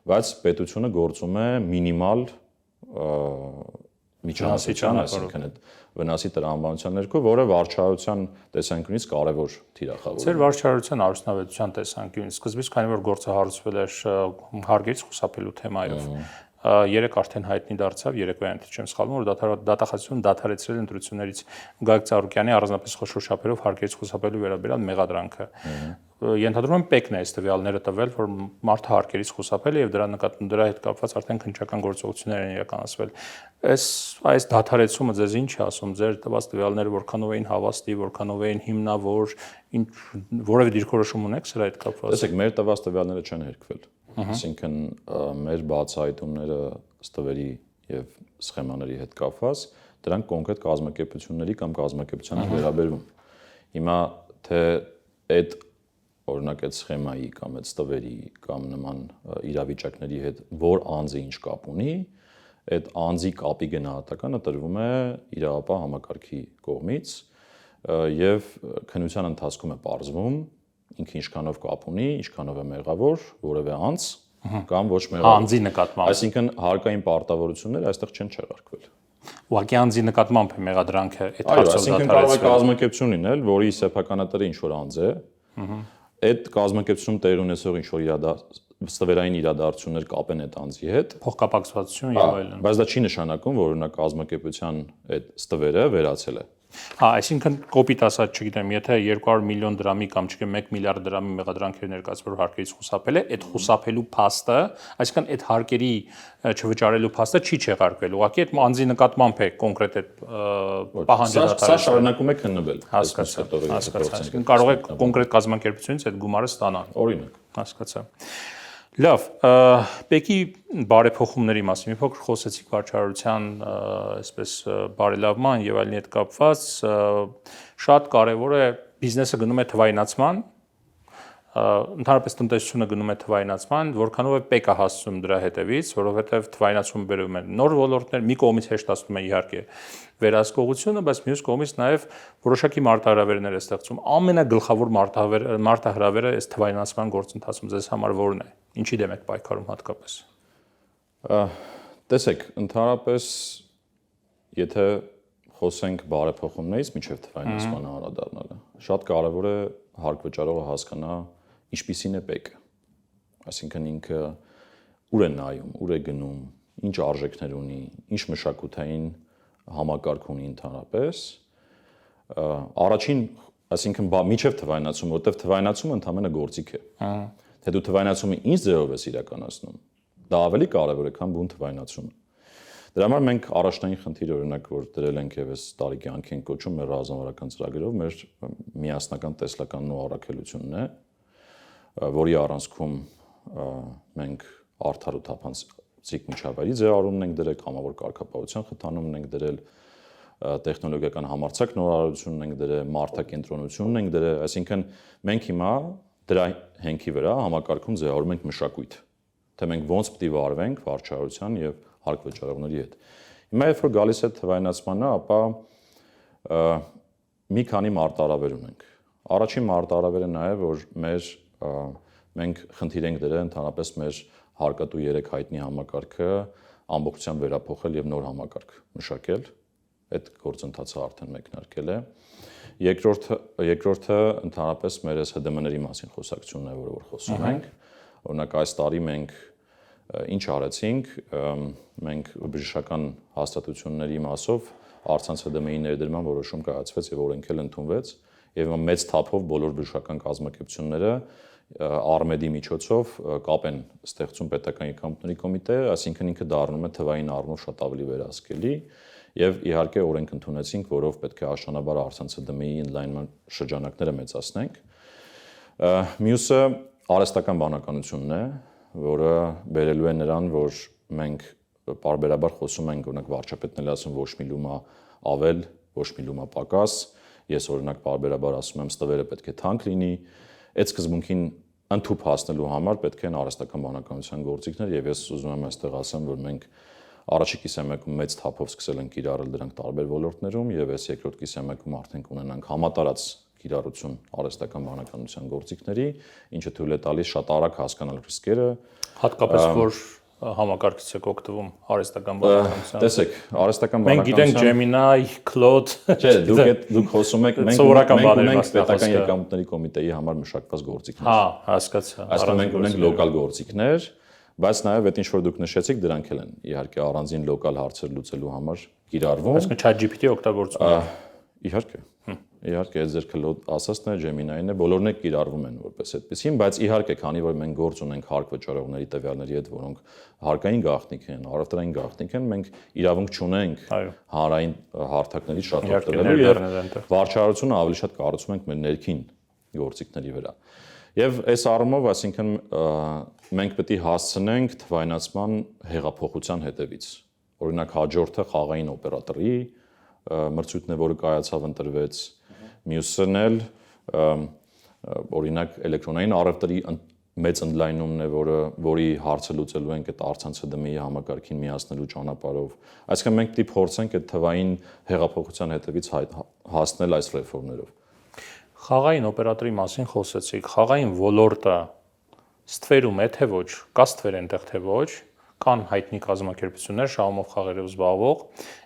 բայց պետությունը գործում է մինիմալ միջանցության, այսինքն այդ վնասի տրամաբանության ներքո, որը վարչարության տեսանկյունից կարևոր թիրախավորում է։ Ձեր վարչարության արդյունավետության տեսանկյունից սկզբից, քանի որ գործը հարուցվել էր հարկերից խուսափելու թեմայով, երեք արդեն հայտնի դարձավ, երեկոյան եթե չեմ սխալվում, որ դատախազությունը դադարեցրել ընտրություններից Գագիկ Ծառուկյանի առանձնապես խոշոր չափերով հարկերից խուսափելու վերաբերյալ մեղադրանքը։ Ենթադրում եմ ՊԵԿ-ն է այս տվյալները տվել, որ մարդը հարկերից խուսափել է եւ դրա հետ կապված արդեն քննչական գործողություններ են իրականացվել։ Այս դադարեցումը ձեզ ինչ է ասում, ձեր տված տվյալները որքանով էին հավաստի, որքանով էին հիմնավոր, որևէ դիրքորոշում ունեք սրա հետ կապված։ Տեսեք, մեր տված տվյալները չեն հերքվել։ Այսինքն մեր բացահայտումները ստվերի եւ սխեմաների հետ կապված, դրանք կոնկրետ կազմակերպությունների կամ կազմակերպության են վերաբերվում։ Հիմա թե այդ օրինակ այդ սխեմայի կամ այդ ստվերի կամ նման իրավիճակների հետ որ անձը ինչ կապ ունի, այդ անձի կապի գնահատականը տրվում է իրավապահ համակարգի կողմից եւ քննության ընթացքում է պարզվում ինքը ինչքանով կապ ունի, ինչքանով է մեղավոր որևէ անձ կամ ոչ մեղավոր անձի նկատմամբ։ Այսինքն հարկային պարտավորությունները այստեղ չեն չեղարկվել։ Ուղղակի անձի նկատմամբ է մեղադրանքը այդ Այո, հարցով այսինքն կարող է կազմակերպություն լինել, որի սեփականատերը ինչ որ անձ է, այդ կազմակերպությունում տեղ ունեցող ինչ որ ստվերային իրադարձություններ կապեն այդ անձի հետ, փոխկապակցվածություն եւ այլն։ բայց դա չի նշանակում, որ օրինակ կազմակերպության այդ ստվերը վերացել է։ Այսինքն կոպիտ ասած, չգիտեմ, եթե 200 միլիոն դրամի կամ չգիտեմ 1 միլիարդ դրամի մեղադրանքեր ներկայացվող հարկերից խուսափել է, այդ խուսափելու փաստը, այսինքն այդ հարկերի չվճարելու փաստը չի չեղարկվել։ Ուղղակի այդ անձի նկատմամբ է կոնկրետ այդ պահանջը դատարկ։ Սա շարունակում է քննվել։ Հասկացա։ Այսինքն կարող է կոնկրետ կազմակերպությունից այդ գումարը ստանալ։ Օրինակ։ Հասկացա։ Լավ, ՊԵԿ-ի բարեփոխումների մասին մի փոքր խոսեցիք վարչարության, այսպես բարելավման եւ այլնի հետ կապված, շատ կարեւոր է բիզնեսը գնում է թվայնացման, ընդհանրապես տնտեսությունը գնում է թվայնացման, որքանով է ՊԵԿ-ը հասցնում դրա հետևից, որովհետեւ թվայնացումը բերում է նոր ոլորտներ, մի կողմից հեշտացնում է իհարկե վերահսկողությունը, բայց մյուս կողմից նաեւ որոշակի մարտահրավերներ է ստեղծում։ Ամենագլխավոր մարտահրավերը այս թվայնացման գործընթացում ձեզ համար որն է։ Ինչի դեմ եք պայքարում հատկապես։ Տեսեք, ընդհանրապես եթե խոսենք բարեփոխումներից միջև թվայնացման անդրադառնալը, շատ կարևոր է հարկ վճարողը հասկանա ինչպիսին է ՊԵԿ-ը։ Այսինքն ինքը ուր է նայում, ուր է գնում, ինչ արժեքներ ունի, ինչ մշակութային համակարգ ունի ընդհանրապես։ Առաջին, այսինքն միջև թվայնացումը, որտեղ թվայնացումը ընդհանրապես գործիք է։ Թե դու թվայնացումը ինչ ձևով ես իրականացնում, դա ավելի կարևոր է, քան բուն թվայնացումը։ Դրա համար մենք առաջնային խնդիրը օրինակ որ դրել ենք եւ այս տարի կյանքի ենք կոչում մեր ռազմավարական ծրագրով մեր միասնական տեսլականն ու առաքելությունն է, որի առանցքում մենք արդար ու թափանցիկ միջավայրի ձևավորումն ենք դրել, կամավոր կարգապահության խթանումն ենք դրել, տեխնոլոգիական համարձակ նորարարությունն ենք դրել, մարդակենտրոնությունն ենք դրել, այսինքն մենք հիմա դրա հենքի վրա համակարգում ձևավորում ենք մշակույթ, թե մենք ոնց պետք է վարվենք վարչարության եւ հարկվճարողների հետ։ Հիմա երբ որ գալիս է թվայնացմանը, ապա մի քանի մարտահրավեր ունենք։ Առաջին մարտահրավերը նա է, որ մենք խնդիր ենք դրել ընդհանրապես մեր հարկատու 3 հայտնի համակարգը ամբողջությամբ վերափոխել եւ նոր համակարգ մշակել։ Այդ գործընթացը արդեն մեկնարկել է։ Երկրորդը ընդհանրապես մեր ՀԴՄ-ների մասին խոսակցությունն է, որ խոսում ենք։ Օրինակ այս տարի մենք ինչ արեցինք, մենք բժշկական հաստատությունների մասով առցանց ՀԴՄ-ի ներդրման որոշում կայացվեց եւ օրենք էլ ընդունվեց եւ մեծ թափով բոլոր բժշկական կազմակերպությունները Արմեդի միջոցով կապ են ստեղծում պետական եկամուտների կոմիտեը, այսինքն ինքը դառնում է թվային առումով շատ ավելի վերահսկելի եւ իհարկե օրենք ընդունեցինք, որով պետք է աշնանաբար առցանց ՀԴՄ-ի ընդլայնման շրջանակները մեծացնենք։ Մյուսը արհեստական բանականությունն է, որը բերելու է նրան, որ մենք պարբերաբար խոսում ենք, օրինակ վարչապետն էլ ասում ոչ մի լումա ավել, ոչ մի լումա պակաս, ես օրինակ պարբերաբար ասում եմ, ստվերը պետք է թանկ լինի, այդ սկզբունքին ընդհուպ հասնելու համար պետք են արհեստական բանականության գործիքներ եւ ես ուզում եմ այստեղ ասեմ, որ մենք առաջի կիսամյակում մեծ թափով սկսել ենք կիրառել դրանք տարբեր ոլորտներում եւ այս երկրորդ կիսամյակում արդեն կունենանք համատարած կիրառություն արհեստական բանականության գործիքների, ինչը թույլ է տալիս շատ արագ հասկանալ ռիսկերը, հատկապես որ համակարգից եք օգտվում արհեստական բանականության։ Տեսեք, արհեստական Մենք գիտենք Gemini, Claude, չէ, դուք խոսում եք, մենք ունենք պետական եկամուտների կոմիտեի համար մշակված գործիքներ։ Հա, հասկացա։ Այսինքն մենք ունենք լոկալ գործիքներ, բայց նաև այդ ինչ որ դուք նշեցիք, դրանք էլ են իհարկե առանձին լոկալ հարցեր լուծելու համար կիրառվում։ Այսինքն ChatGPT օգտագործում եք։ Իհարկե։ Իհարկե, այս ձեր Claude ասածն է, Gemini-ն է, բոլորն էլ կիրառվում են որպես այդպեսին, բայց իհարկե, քանի որ մենք գործ ունենք հարկվճարողների տվյալների հետ, որոնք հարկային գաղտնիք են, առևտրային գաղտնիք են, մենք իրավունք չունենք հանրային հարթակների շատ օգտվելու եւ վարչարությունը ավելի շատ կառուցում ենք մեր ներքին գործիքների վրա։ Եվ այս առումով, այսինքն մենք պետք է հասցնենք թվայնացման հեղափոխության հետևից։ Օրինակ հաջորդը խաղային օպերատորի մրցույթն է, որը կայացավ ընտրվեց, մյուսն էլ օրինակ էլեկտրոնային առևտրի մեծ ընդլայնումն է, որի հարցը լուծելու ենք այդ առցանց ՀԴՄ-ի համակարգին միացնելու ճանապարհով։ Այսինքն մենք պետք է փորձենք այդ թվային հեղափոխության հետևից հասնել այս ռեֆորմներով։ Խաղային օպերատորի մասին խոսեցիք։ Խաղային ոլորտը ստվերում է թե ոչ, կա ստվեր այնտեղ թե ոչ, կան հայտնի կազմակերպություններ շահումով խաղերով զբաղվող,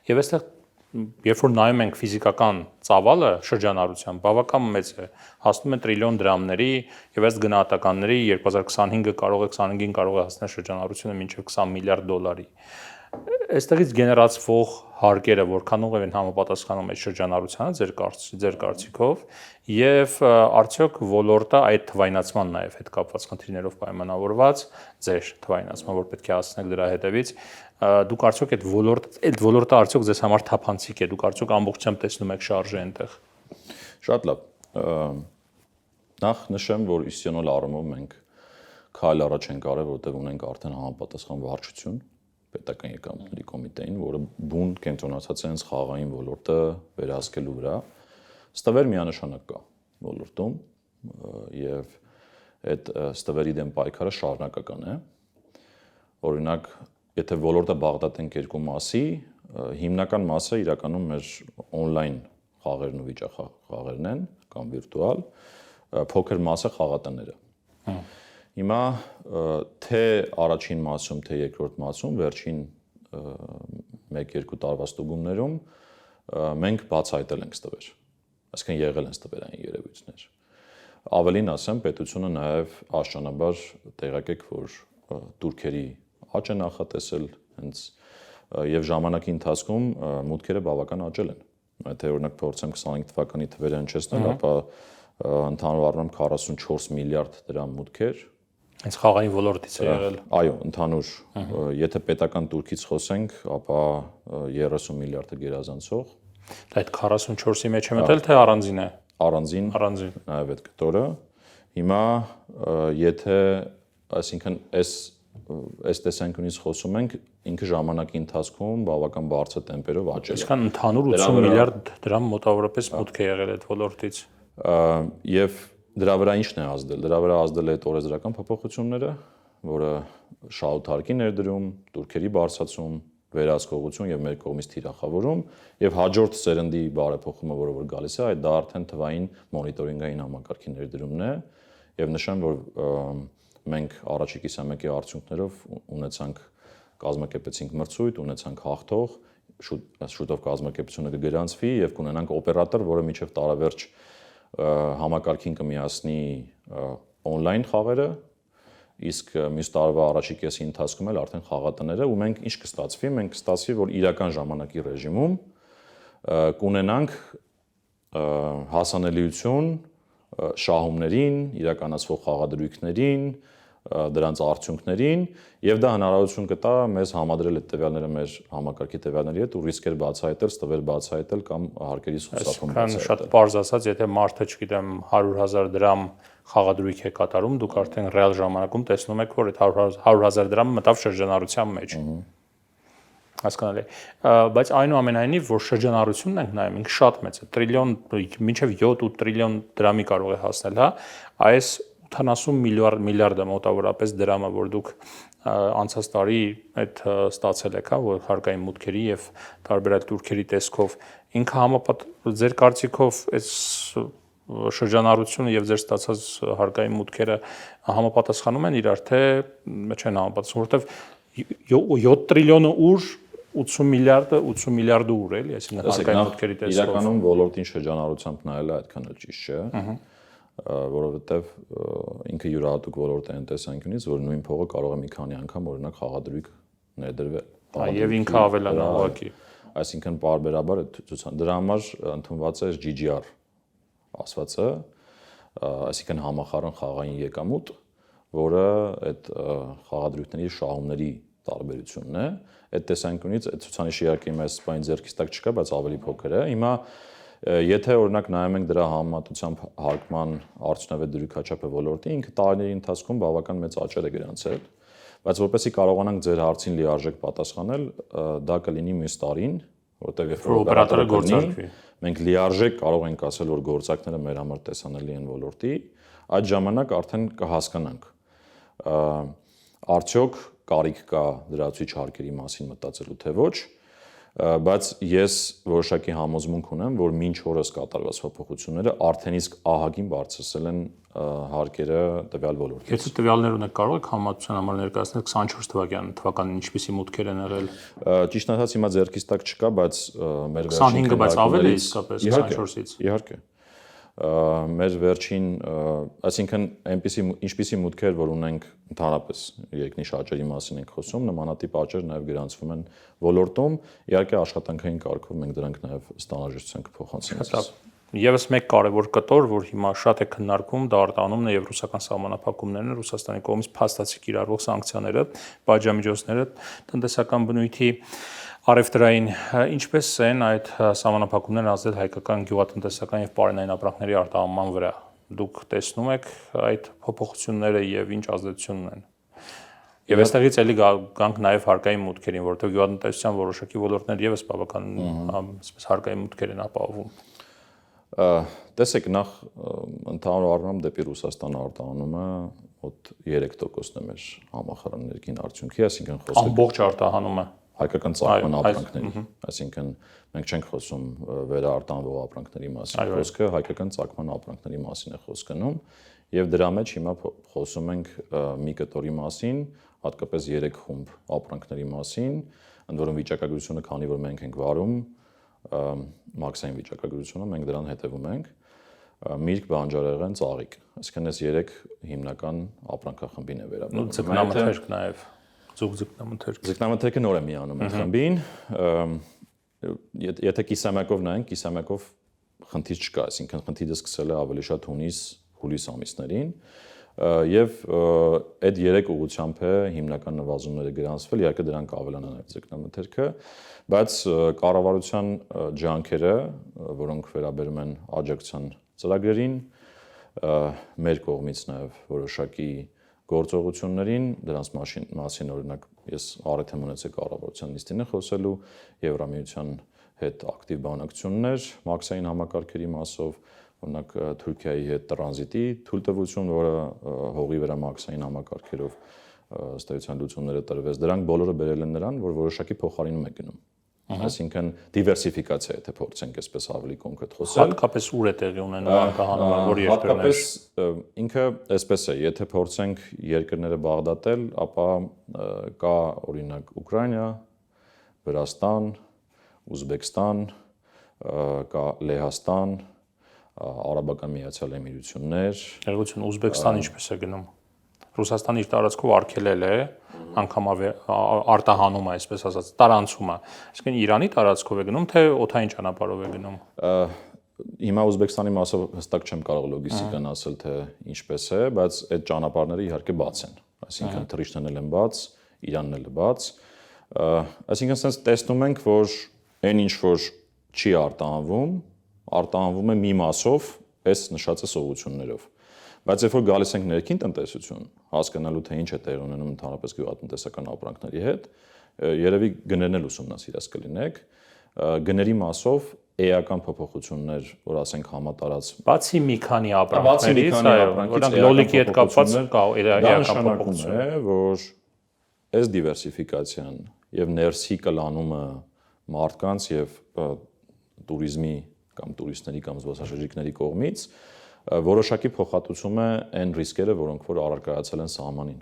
եւ այստեղ երբ որ նայում ենք ֆիզիկական ծավալը շրջանառության, բավական մեծ է, հասնում է տրիլիոն դրամների եւ այս գնահատականների 2025-ը կարող է 25-ին կարող է հասնել շրջանառությունը մինչեւ 20 միլիարդ դոլարի։ Այստեղից գեներացվող հարկերը որքան ուղղ են համապատասխանում այդ շրջանառությանը ձեր կարծիքով եւ արդյոք ոլորտը այդ թվայնացման նաեւ հետ կապված խնդիրներով պայմանավորված ձեր թվայնացման, որ պետք է հասնեք դրա հետևից դուք արդյոք այդ ոլորտը արդյոք ձեզ համար թափանցիկ է, դուք արդյոք ամբողջությամբ տեսնում եք շարժը այնտեղ։ Շատ լավ։ Նախ նշեմ, որ ինստիտուցիոնալ առումով մենք քայլ առաջ ենք արել, որտեղ ունենք արդեն համապատասխան վարչություն պետական եկամուտների կոմիտեին, որը բուն կենտրոնացած է հենց խաղային ոլորտը վերահսկելու վրա։ Ստվեր միանշանակ կա ոլորտում եւ այդ ստվերի դեմ պայքարը շարունակական է։ Օրինակ, եթե ոլորտը բաղդատենք երկու մասի, հիմնական մասը իրականում մեր on-line խաղերն ու վիճախաղերն են կամ վիրտուալ, փոքր մասը խաղատները։ Հիմա թե առաջին մասում, թե երկրորդ մասում, վերջին 1-2 տարվա ստուգումներում մենք բացահայտել ենք ստվեր։ Այսինքն եղել են ստվերային երևույթներ։ Ավելին ասեմ, պետությունը նաև աշճանաբար տեղյակ եք, որ турքերի աճ է նախատեսել հենց եւ ժամանակի ընթացքում մուտքերը բավական աճել են։ Եթե օրինակ փորձեմ 25 թվականի թվերը հնչեցնել, ապա ընդհանուր առմամբ 44 միլիարդ դրամ մուտքեր Այս խաղային ոլորտից է եղել։ Այո, ընդհանուր, եթե պետական турքից խոսենք, ապա 30 միլիարդը գերազանցող։ Այդ 44-ի մեջ է մտել, թե առանձին է։ Առանձին։ Նաև այդ կտորը։ Հիմա եթե, այսինքն այս տեսանկյունից խոսում ենք, ինքը ժամանակի ընթացքում բավական բարձր տեմպերով աճել է։ Այսինքն ընդհանուր 80 միլիարդ դրամ մոտավորապես մուտք է եղել այդ ոլորտից։ Եվ դրա վրա ի՞նչն է ազդել։ Դրա վրա ազդել է այդ օրենսդրական փոփոխությունները, որը շահութարկի ներդրում, турքերի բարձրացում, վերահսկողություն եւ մեր կողմից թիրախավորում եւ հաջորդ սերնդի բարեփոխումը, որը որ գալիս է, այդ դա արդեն թվային մոնիտորինգային համակարգի ներդրումն է եւ նշեմ, որ մենք առաջի կիսամյակի արդյունքներով ունեցանք կազմակերպեցինք մրցույթ, ունեցանք հաղթող, շուտով կազմակերպությունը կգրանցվի եւ կունենանք օպերատոր, որը մինչեւ տարեվերջ համակարգին կմիացնի on-line խաղերը, իսկ մյուս տարվա առաջի կեսի ընթացքում էլ արդեն խաղատները ու մենք ինչ կստացվի, մենք կստացվի, որ իրական ժամանակի ռեժիմում կունենանք հասանելիություն շահումներին, իրականացվող խաղադրույքներին, դրանց արդյունքներին եւ դա հնարավորություն կտա մեզ համադրել այդ տվյալները մեր համակարգի տվյալների հետ ու ռիսկեր բացահայտել, ստվեր բացահայտել կամ հարկերի խուսափում բացահայտել։ Շատ պարզ ասած, եթե մարդը, չգիտեմ, 100,000 դրամ խաղադրույք է կատարում, դուք արդեն ռեալ ժամանակում տեսնում եք, որ այդ 100,000 դրամը մտավ շրջանառության մեջ։ Հասկանալի։ Բայց այնուամենայնիվ, որ շրջանառությունն ենք նայում, ինքը շատ մեծ է, տրիլիոն, մինչև 7-8 տրիլիոն դրամի կարող է հասնել, հա, այս 80 միլիարդը մոտավորապես դրամը, որ դուք անցած տարի այդ ստացել եք, հա, որ հարկային մուտքերի եւ տարբեր այլ турքերի տեսքով, ինքը ձեր կարծիքով այս շրջանառությունը եւ ձեր ստացած հարկային մուտքերը համապատասխանում են իրար, թե չեն համապատասխանում, որովհետեւ 7 տրիլիոնը ուր 80 միլիարդը ուր էլի, այսինքն հարկային մուտքերի տեսքով։ Իրականում ոլորտին շրջանառությամբ նայելը այդքան էլ ճիշտ չէ, որովհետեւ ինքը յուրահատուկ ոլորտ է այն տեսանկյունից, որ նույն փողը կարող է մի քանի անգամ օրինակ խաղադրույք ներդրվել։ Եվ ինքը ավելանա ուղղակի։ Այսինքն պարբերաբար ցուցան դրա համար ընդունված է GGR ասվածը, այսինքն համախառն խաղային եկամուտ, որը այդ խաղադրույքների շահումների տարբերությունն է։ Այդ տեսանկյունից այդ ցուցանիշը իհարկե մեզ սպայն ձեռքից տակ չկա, բայց ավելի փոքր է։ Հիմա եթե օրինակ նայում ենք դրա համեմատությամբ հարկման արդյունավետ դրույքաչափը ոլորտի, ինքը տարիների ընթացքում բավական մեծ աճեր է գրանցել, բայց որպեսզի կարողանանք ձեր հարցին լիարժեք պատասխանել, դա կլինի մյուս տարին, որտեղ երբ որ օպերատորը գործարկվի, մենք լիարժեք կարող ենք ասել, որ գործակները մեր համար տեսանելի են ոլորտի, այդ ժամանակ արդեն կհասկանանք արդյոք կարիք կա լրացուցիչ հարկերի մասին մտածելու թե ոչ, բայց ես որոշակի համոզմունք ունեմ, որ մինչ օրս կատարված փոփոխությունները արդեն իսկ ահագին բարձրացել են հարկերը տվյալ ոլորտից։ Եթե տվյալներ ունեք, կարող եք համատության համար ներկայացնել 24 թվականին ինչպիսի մուտքեր են եղել։ Ճիշտ ասած հիմա ձեռքից տակ չկա, բայց մեր 25-ը բայց ավել է իսկապես 24-ից։ Իհարկե։ Մեր վերջին, այսինքն ինչպիսի մուտքեր, որ ունենք ընդհանրապես երկնիշ աճերի մասին ենք խոսում, նմանատիպ աճեր նաև գրանցվում են ոլորտում, իհարկե աշխատանքային կարգով մենք դրանք նաև ստանալիչության կփոխանցենք։ Եվս մեկ կարևոր կտոր, որ հիմա շատ է քննարկվում, դա արտանումն է եւ ռուսական սահմանափակումներն, Ռուսաստանի կողմից փաստացի կիրառվող սանկցիաները, պատժամիջոցները, տնտեսական բնույթի առևտրային, ինչպես են այդ սահմանափակումներն ազդել հայկական գյուղատնտեսական եւ պարենային ապրանքների արտահանման վրա։ Դուք տեսնում եք այդ փոփոխությունները եւ ինչ ազդեցություն ունեն։ Եվ այստեղից էլի գանք նաեւ հարկային մուտքերին, որովհետեւ գյուղատնտեսության որոշակի ոլորտներ եւս բավական այսպես հարկային մուտքեր են ապահովում։ Տեսեք, նախ ընդհանուր առմամբ դեպի Ռուսաստան արտահանումը մոտ 3%-ն է մեր համախառն ներքին արդյունքի, այսինքն խոսքը ամբողջ արտահանումը հայկական ծաղկման ապրանքների, այսինքն մենք չենք խոսում վերարտանվող ապրանքների մասին, խոսքը հայկական ծաղկման ապրանքների մասին է խոսք գնում, եւ դրա մեջ հիմա խոսում ենք մի կտորի մասին, հատկապես 3 խումբ ապրանքների մասին, ընդ որում վիճակագրությունը, քանի որ մենք ենք վարում մաքսային վիճակագրությունը, մենք դրան հետևում ենք, միրգ, բանջարեղեն, ծաղիկ, այսինքն այս 3 հիմնական ապրանքախմբին է վերաբերում։ Ձկնամթերք նաեւ Ձկնամթերքը նոր է միանում այդ խմբին, եթե կիսամյակով նայենք, կիսամյակով խնդիր չկա, այսինքն խնդիրը սկսել է ավելի շատ հունիս ամիսներին, եւ այդ 3 ուղղությամբ է հիմնական նվազումները գրանցվել, իհարկե դրանք ավելանան այդ ձկնամթերքը, բայց կառավարության ջանքերը, որոնք վերաբերում են աջակցության ծրագրերին, մեր կողմից նաեւ որոշակի գործողություններին, դրանց մասին օրինակ ես առիթ եմ ունեցել կառավարության նիստին խոսելու, Եվրամիության հետ ակտիվ բանակցություններ մաքսային համակարգերի մասով, օրինակ Թուրքիայի հետ տրանզիտի թույլտվություն, որը հողի վրա մաքսային համակարգերով ըստ էության լուծումները տրվեց, դրանք բոլորը բերել են նրան, որ որոշակի փոխարինում է գնում։ Այսինքն դիվերսիֆիկացիա, եթե փորձենք այսպես ավելի կոնկրետ խոսել։ Հատկապես ուր է տեղի ունենում անկախանումը, որ երկրներ։ Հատկապես ինքը այսպես է, եթե փորձենք երկրները բաղդատել, ապա կա օրինակ Ուկրաինա, Վրաստան, Ուզբեկստան, կա Լեհաստան, Արաբական Միացյալ Էմիրություններ։ Ներողություն, Ուզբեկստան ինչպես է գնում։ Ռուսաստանը իր տարածքով արգելել է, անգամ արտահանում է, այսպես ասած, տարանցումը։ Այսինքն Իրանի տարածքով է գնում, թե օդային ճանապարհով է գնում։ Հիմա Ուզբեկստանի մասով հստակ չեմ կարող լոգիստիկան ասել, թե ինչպես է, բայց այդ ճանապարհները իհարկե բաց են։ Այսինքն թռիչքներն էլ են բաց, Իրանն էլ է բաց։ Այսինքն sense տեսնում ենք, որ այն ինչ որ չի արտահանվում է մի մասով այս նշած սովություններով։ Բայց երբ որ գալիս ենք ներքին տնտեսություն, հասկանալու թե ինչ է տեղի ունենում ընդհանրապես գյուղատնտեսական ապրանքների հետ, երևի գներն էլ ուսումնասիրած կլինեք, գների մասով էական փոփոխություններ, որ ասենք համատարած բացի մի քանի ապրանքներից, որոնք լոլիկի հետ կապված կա էական փոփոխություն է, որ այս դիվերսիֆիկացիան եւ ներսի կլանումը մարդկանց եւ տուրիզմի կամ տուրիստների կամ զբոսաշրջիկների կողմից որոշակի փոխհատուցում է այն ռիսկերը, որոնք որ առարկայացել են սահմանին։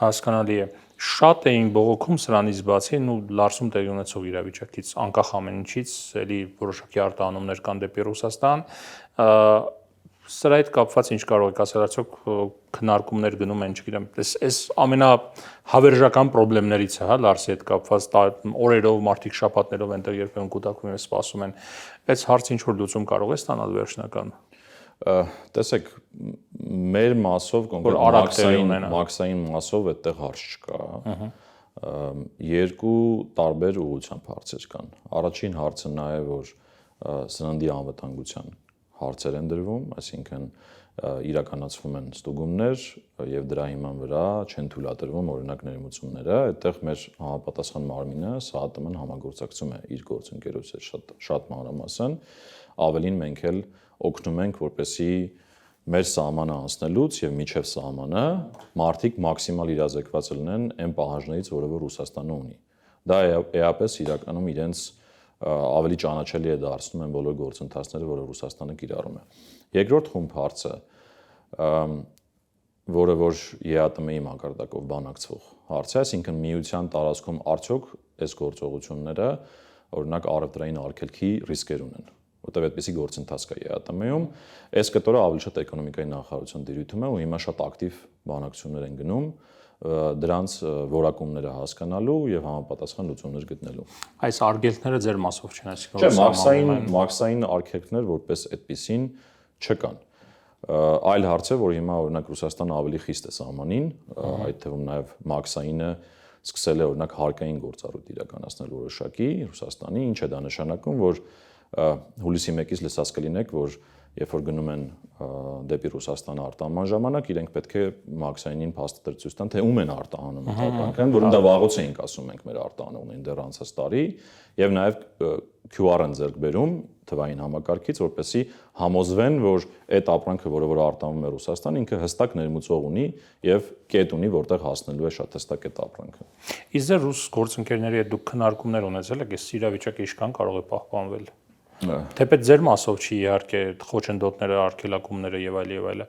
Հասկանալի է։ Շատ էին բողոքում սրանից բացի, Լարսում տեղի ունեցող իրավիճակից, անկախ ամեն ինչից, էլի որոշակի արտահանումներ կան դեպի Ռուսաստան։ Սրա հետ կապված ինչ կարող եք ասել, արդյոք քննարկումներ գնում են, չգիտեմ, այս ամենահավերժական խնդիրներից է, հա, Լարսի հետ կապված, օրերով, մարդիկ շաբաթներով այնտեղ երբեմն կուտակվում են, սպասում են։ Այս հարցը ինչ որ լուծում կարող է ստանալ վերջնական։ Տեսեք, մեր մասով կոնկրետ մաքսային մասով այդտեղ հարց չկա։ Երկու տարբեր ուղղությամբ հարցեր կան։ Առաջին հարցը նա է, որ սննդի անվտանգության հարցեր են դրվում, այսինքն իրականացվում են ստուգումներ եւ դրա հիման վրա չեն թույլատրվում օրինակ ներմուծումները, այդտեղ մեր համապատասխան մարմինը ՍԱՏՄ-ն համագործակցում է իր գործընկերոջ հետ շատ մանրամասն, ավելին մենք էլ օգնում ենք, որպեսզի մեր սահմանը անցնելուց եւ միջև սահմանը մարդիկ մաքսիմալ իրազեկված լինեն այն պահանջներից, որը որ Ռուսաստանը ունի։ Դա էապես իրականում իրենց ավելի ճանաչելի է դարձնում են բոլոր գործընթացները, որը Ռուսաստանը կիրառում է։ Երկրորդ խումբ հարցը, որը որ ԵԱՏՄ-ի մակարդակով բանակցվող հարց է, այսինքն միության տարածքում արդյոք այս գործողությունները օրինակ առևտրային արգելքի ռիսկեր ունեն, որտեղ այդպիսի գործընթաց կա ԵԱՏՄ-ում, այս կտորը ավելի շատ էկոնոմիկայի նախարարության դիրույթում է ու հիմա շատ ակտիվ բանակցություններ են գնում դրանց որակումները հասկանալու եւ համապատասխան լուծումներ գտնելու։ Այս արգելքները ձեր մասով չեն, այսինքն մաքսային արգելքներ որպես այդպիսին չկան։ Այլ հարց է, որ հիմա օրինակ Ռուսաստանը ավելի խիստ է սահմանին, այդ թվում նաեւ մաքսայինը սկսել է օրինակ հարկային գործառույթ իրականացնել որոշակի Ռուսաստանի, ինչ է դա նշանակում, որ հուլիսի 1-ից լսած կլինեք, որ երբ որ գնում են դեպի Ռուսաստանը արտահանման ժամանակ, իրենք պետք է մաքսայինին փաստաթղթեր ցույց տան, թե ում են արտահանում ընթացքն, որում դա վաղուց էինք ասում ենք մեր արտահանողներին դեռ անցած տարի, եւ նաեւ QR-ն ձեռք բերում թվային համակարգից, որպեսզի համոզվեն, որ այդ ապրանքը, որը որ արտահանում է Ռուսաստան, ինքը հստակ ներմուծող ունի եւ կետ ունի, որտեղ հասնելու է շատ հստակ այդ ապրանքը։ Իսկ ձեր ռուս գործընկերների հետ դուք քննարկումներ ունեցել եք, այս իրավիճակը ինչքան կարող է պահպանվել։ Թեպետ ձեր մասով չի իհարկե խոչընդոտները, արգելակումները եւ այլը,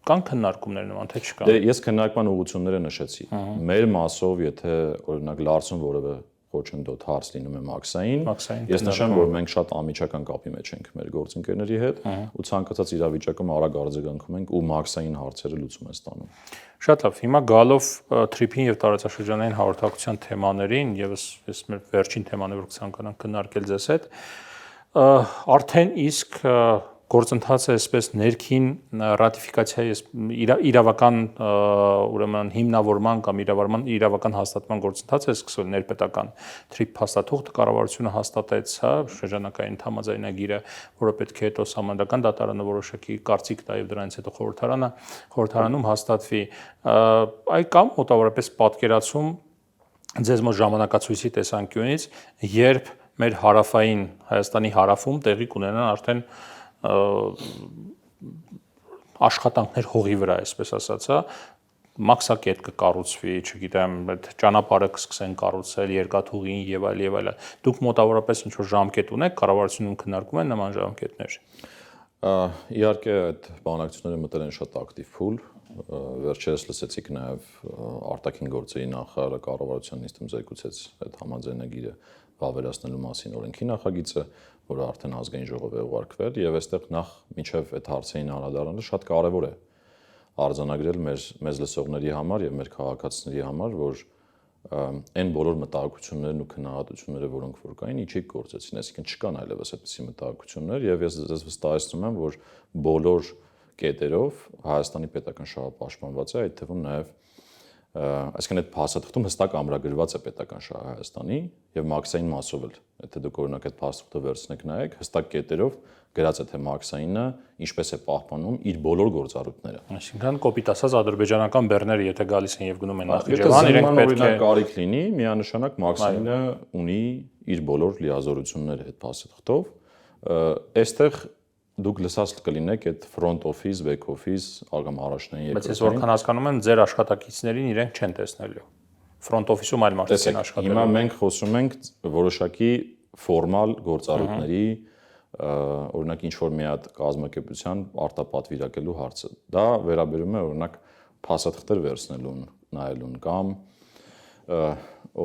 կան քննարկումներ նման, թե չկան։ Դե ես քննարկման ուղղությունները նշեցի։ Մեր մասով, եթե օրինակ Լարսում որևէ խոչընդոտ հարց լինում է մաքսային, ես նշեմ, որ մենք շատ անմիջական կապի մեջ ենք մեր գործընկերների հետ ու ցանկացած իրավիճակում արագ արձագանքում ենք ու մաքսային հարցերը լուծում են ստանում։ Շատ լավ, հիմա գալով թրիփին եւ տարածաշրջանային հաղորդակցության թեմաներին, եւս այս մեր վերջին թեման է, որ կցանկանանք քննարկել ձեզ հետ, արդեն իսկ գործընթացը այսպես ներքին ռատիֆիկացիայի իրավական ուրեմն հիմնավորման կամ իրավական հաստատման գործընթացը է սկսվել ներպետական թրիփ հաստատող կառավարությունը հաստատեց, հա, շրջանակային համաձայնագիրը, որը պետք է հետո սահմանադրական դատարանը որոշակի կարծիք տա եւ դրանից հետո խորհրդարանում հաստատվի։ Այ կամ մոտավորապես պատկերացում ձեզ մոտ ժամանակացույցի տեսանկյունից, երբ մեր հարավային Հայաստանի հարավում տեղի կունենան արդեն աշխատանքներ հողի վրա, այսպես ասած, հա, մաքսակետ կկառուցվի, չգիտեմ, այդ ճանապարհը կսկսեն կառուցել, երկաթուղին եւ այլ։ Դուք մոտավորապես ինչ որ ժամկետ ունեք, կառավարությունում քննարկում են նման ժամկետներ։ Իհարկե այդ բանակցությունները մտել են շատ ակտիվ փուլ, վերջերս լսեցիք նաև արտաքին գործերի նախարարը կառավարության նիստում զեկուցեց այդ համաձայնագիրը վավերացնելու մասին օրենքի նախագիծը, որը արդեն ազգային ժողով է ուղարկվել եւ այստեղ նախ մինչեւ այդ հարցերին անդրադառնալը շատ կարեւոր է արձանագրել մեզ լսողների համար եւ մեր քաղաքացիների համար, որ այն բոլոր մտահոգություններն ու քննադատությունները, որոնք որ կային, իջիկ գործեցին, այսինքն չկան այլևս այդպիսի մտահոգություններ եւ ես ձեզ վստահեցնում եմ, որ բոլոր կետերով Հայաստանի պետական շահը պաշտպանված է, այդ թվում նաեւ այսինքն այդ փաստաթղթում հստակ ամրագրված է պետական շահը Հայաստանի եւ մաքսային մասով էլ, եթե դուք օրինակ այդ փաստաթղթը վերցնեք նայեք, հստակ կետերով գրած է թե մաքսայինը ինչպես է պահպանում իր բոլոր գործառույթները։ Այսինքն կոպիտ ասած ադրբեջանական բեռները եթե գալիս են եւ գնում են Նախիջևան, իրենք պետք է կարիք լինի, միանշանակ մաքսայինը ունի իր բոլոր լիազորությունները այդ փաստաթղթով։ Այստեղ դուք լսած կլինեք այդ front office, back office, ալգամ առաջնային երկրորդ։ Բայց ես որքան հասկանում եմ, ձեր աշխատակիցներին իրենք չեն տեսնելու։ Front office-ում այլ մարդիկ են աշխատելու։ Հիմա մենք խոսում ենք որոշակի ֆորմալ գործառույթների, օրինակ ինչ որ մի հատ կազմակերպության արտապատվիրակելու հարցը։ Դա վերաբերում է օրինակ փաստաթղթեր վերցնելուն, նայելուն կամ